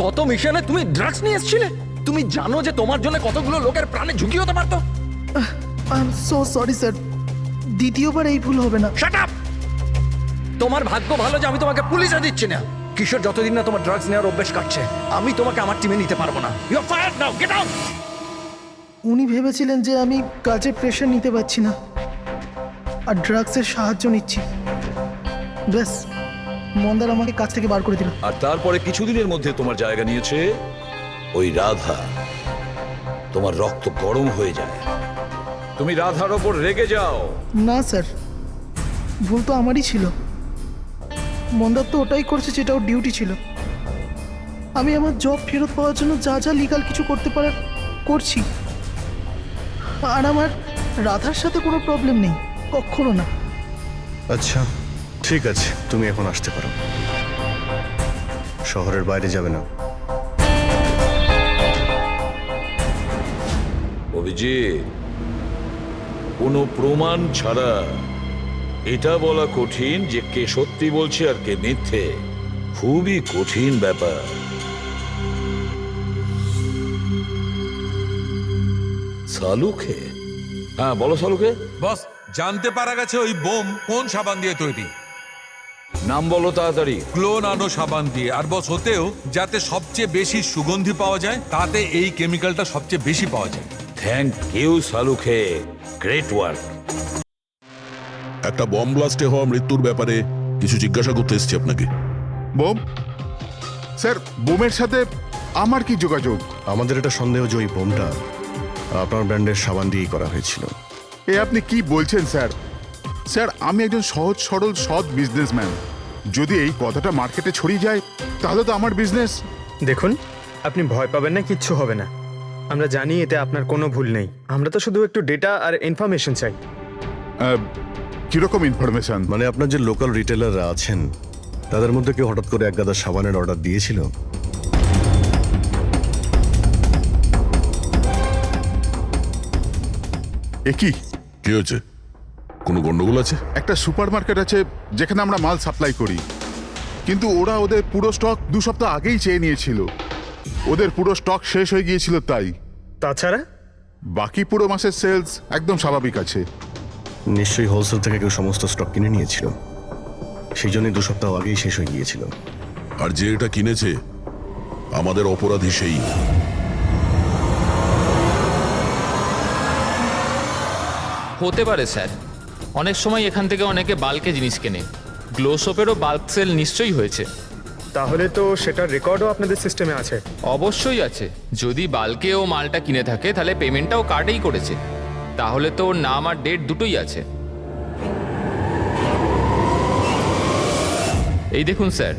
গত মিশনে তুমি ড্রাগস নিয়ে এসেছিলে। তুমি জানো যে তোমার জন্য কতগুলো লোকের প্রাণে ঝুঁকি হতে পারতো। I am so sorry sir, দ্বিতীয়বার এই ভুল হবে না। Shut up! তোমার ভাগ্য ভালো যে আমি তোমাকে পুলিশে দিচ্ছি না। কিশোর যতদিন না তোমার ড্রাগস নেওয়ার অভ্যেস কাটছে, আমি তোমাকে আমার টিমে নিতে পারবো না। You are fired now, get out! উনি ভেবেছিলেন যে আমি কাজের প্রেশার নিতে পারছি না আর ড্রাগসের সাহায্য নিচ্ছি। ব্যাস, মন্দার আমাকে কাজ থেকে বার করে দিল। আর তারপরে কিছুদিনের মধ্যে তোমার জায়গা নিয়েছে ওই রাধা। তোমার রক্ত গরম হয়ে যায়, তুমি রাধার ওপর রেগে যাও। না স্যার, ভুল তো আমারই ছিল। মন্দার তো ওটাই করছে যেটা ওর ডিউটি ছিল। আমি আমার জব ফেরত পাওয়ার জন্য যা যা লিগাল কিছু করতে পারার করছি। আর আমার রাধার সাথে কোনো প্রবলেম নেই, কখনো না। আচ্ছা ঠিক আছে, তুমি এখন আসতে পারো। শহরের বাইরে যাবে না। অভিজিৎ, কোনো প্রমাণ ছাড়া এটা বলা কঠিন যে কে সত্যি বলছে আর কে মিথ্যে। খুবই কঠিন ব্যাপার। সালুকে? হ্যাঁ বলো সালুকে। বস, জানতে পারা গেছে ওই বোম কোন সাবান দিয়ে তৈরি। নাম বলো তাড়াতাড়ি। গ্লো নানো সাবান দিয়ে, আর বস হতেও যাতে সবচেয়ে বেশি সুগন্ধি পাওয়া যায়, তাতে এই কেমিক্যালটা সবচেয়ে বেশি পাওয়া যায়। Thank you Salunkhe, great work. একটা বম ব্লাস্টে হওয়া মৃত্যুর ব্যাপারে কিছু জিজ্ঞাসা করতে এসেছি আপনাকে। বোম? স্যার, বোমের সাথে আমার কি যোগাযোগ? আমাদের এটা সন্দেহ যে ওই বোমটা আপনার ব্র্যান্ডের সাবান দিয়েই করা হয়েছিল। এ আপনি কি বলছেন স্যার? স্যার, আমি একজন সহজ সরল সৎ বিজনেসম্যান। যদি এই কথাটা মার্কেটে ছড়িয়ে যায় তাহলে তো আমার বিজনেস। দেখুন, আপনি ভয় পাবেন না, কিচ্ছু হবে না। আমরা জানি এতে আপনার কোনো ভুল নেই। আমরা তো শুধু একটু ডেটা আর ইনফরমেশন চাই। কিরকম ইনফরমেশন? মানে আপনার যে লোকাল রিটেলাররা আছেন তাদের মধ্যে কেউ হঠাৎ করে এক গাদা সাবানের অর্ডার দিয়েছিল? এ কি? কি হয়েছে? কোনো গন্ডগোল আছে? একটা সুপারমার্কেট আছে যেখানে আমরা মাল সাপ্লাই করি, কিন্তু ওরা ওদের পুরো স্টক 2 সপ্তাহ আগেই চেয়ে নিয়েছিল। ওদের পুরো স্টক শেষ হয়ে গিয়েছিল তাই। তাছাড়া বাকি পুরো মাসের সেলস একদম স্বাভাবিক আছে। নিশ্চয়ই হোলসেল থেকে কেউ সমস্ত স্টক কিনে নিয়েছিল, সেই জন্যই 2 সপ্তাহ আগেই শেষ হয়ে গিয়েছিল। আর যে এটা কিনেছে আমাদের অপরাধী সেই। হতে পারে স্যার, অনেক সময় এখান থেকে অনেকে বাল্কে জিনিস কেনে। গ্লো সোপেরও বাল্ক সেল নিশ্চয়ই হয়েছে। তাহলে তো সেটার রেকর্ডও আপনাদের সিস্টেমে আছে। অবশ্যই আছে। যদি বাল্কে ও মালটা কিনে থাকে তাহলে পেমেন্টটাও কার্ডেই করেছে, তাহলে তো ওর নাম আর ডেট দুটোই আছে। এই দেখুন স্যার,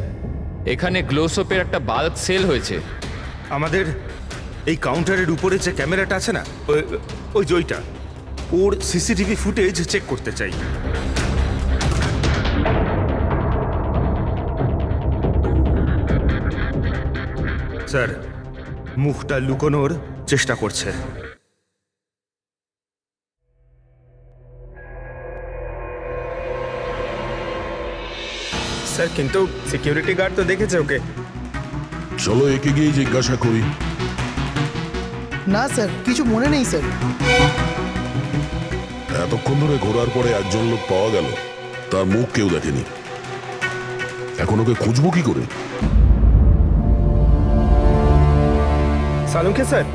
এখানে গ্লো সোপের একটা বাল্ক সেল হয়েছে। আমাদের এই কাউন্টারের উপরে যে ক্যামেরাটা আছে না, ওই জয়টা, ওর সিসিটিভি ফুটেজ চেক করতে চাই। স্যার, মুখটা লুকোনোর চেষ্টা করছে। স্যার, কিন্তু সিকিউরিটি গার্ড তো দেখেছে ওকে। চলো একে গিয়ে জিজ্ঞাসা করি। না স্যার, কিছু মনে নেই স্যার। এতক্ষণ ধরে ঘোরার পরে একজন লোক পাওয়া গেল, তার মুখ কেউ দেখেনি। এখন ওকে খুঁজবো কি করে? সালুকে স্যার,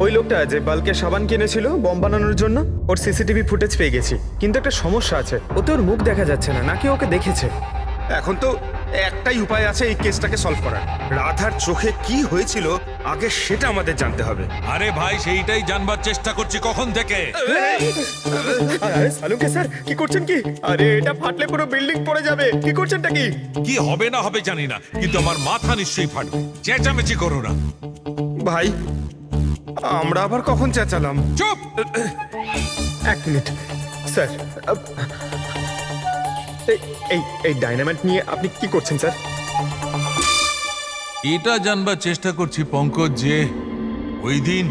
ওই লোকটা যে বাল্কে সাবান কিনেছিল বম বানানোর জন্য, ওর সিসিটিভি ফুটেজ পেয়ে গেছি। কিন্তু একটা সমস্যা আছে, ওতে ওর মুখ দেখা যাচ্ছে না, নাকি ওকে দেখেছে। এখন তো একটাই উপায় আছে এই কেসটাকে সলভ করার। রাধার চোখে কি হয়েছিল আগে সেটা আমাদের জানতে হবে। আরে ভাই, সেইটাই জানবার চেষ্টা করছি কখন থেকে। আরে সালুকে স্যার, কি করছেন কি? আরে এটা ফাটলে পুরো বিল্ডিং পড়ে যাবে। কি করছেনটা কি? কি হবে না হবে জানি না, কিন্তু আমার মাথা নিশ্চয়ই ফাটবে। চেঁচামেচি করো না ভাই, আমরা আবার কখন চেঁচালাম? চুপ! 1 মিনিট স্যার। এই ডাইনামাইট নিয়ে আপনি কি করছেন স্যার? এটা জানবার চেষ্টা করছি পঙ্কজ, যে ওই দিন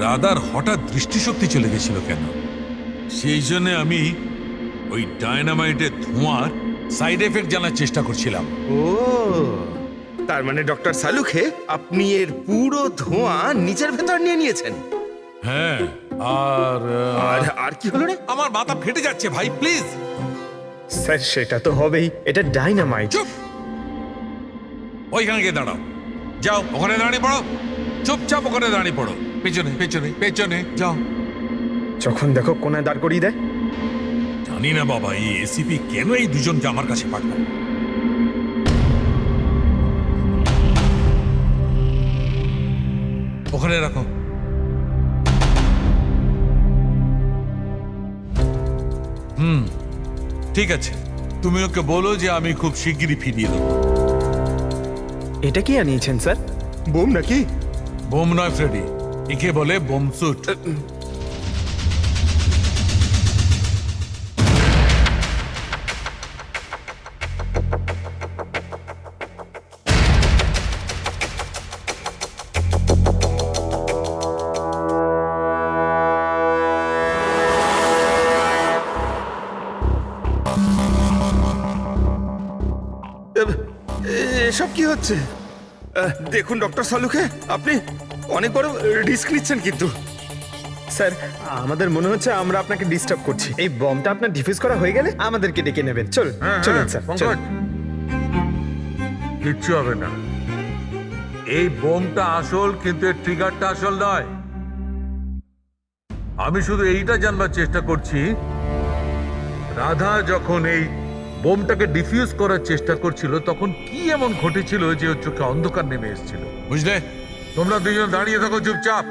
রাধার হঠাৎ দৃষ্টিশক্তি চলে গেছিল কেন। সেই জন্য আমি ওই ডায়নামাইটের ধোঁয়ার সাইড এফেক্ট জানার চেষ্টা করছিলাম। ও, তার মানে ডক্টর সালুখে আপনি এর পুরো ধোঁয়া নিজের ভেতর নিয়ে নিয়েছেন? হ্যাঁ। আর আর কি হলো রে? আমার মাথা ফেটে যাচ্ছে ভাই, প্লিজ। স্যার, সেটা তো হবেই, এটা ডাইনামাইট। চুপ! ওইখানে গিয়ে দাঁড়াও। যাও, ওখানে দাঁড়িয়ে পড়ো। চুপচাপ ওখানে দাঁড়িয়ে পড়ো। পেছনে পেছনে পেছনে যাও। যখন দেখো কোনায় দাঁড় করিয়ে দেয়। জানি না বাবা, এই এসিপি কেন এই দুজনকে আমার কাছে পাঠায়। ওখানে রাখো। ঠিক আছে, তুমি ওকে বলো যে আমি খুব শিগগিরই ফিরিয়ে দেবো। এটা কি আনিয়েছেন স্যার? বোম নাকি? বোম নয় ফ্রেডি, একে বলে বোম স্যুট। এসব কি হচ্ছে? দেখুন ডক্টর সালুখে, আপনি অনেক বড় রিস্ক নিচ্ছেন কিন্তু। স্যার আমাদের মনে হচ্ছে আমরা আপনাকে ডিস্টার্ব করছি। এই বমটা আপনার ডিফিউজ করা হয়ে গেলে আমাদেরকে ডেকে নেবেন। চলুন চলুন স্যার চলুন। কিচ্ছু হবে না। এই বোমটা আসল, কিন্তু এর ট্রিগারটা আসল নয়। আমি শুধু এইটা জানবার চেষ্টা করছি, রাধা যখন এই বোমটাকে ডিফিউজ করার চেষ্টা করছিল তখন কি এমন ঘটেছিল যে ওর চোখে অন্ধকার নেমে এসেছিল। বুঝলে? তোমরা দুজন দাঁড়িয়ে থাকো চুপচাপ।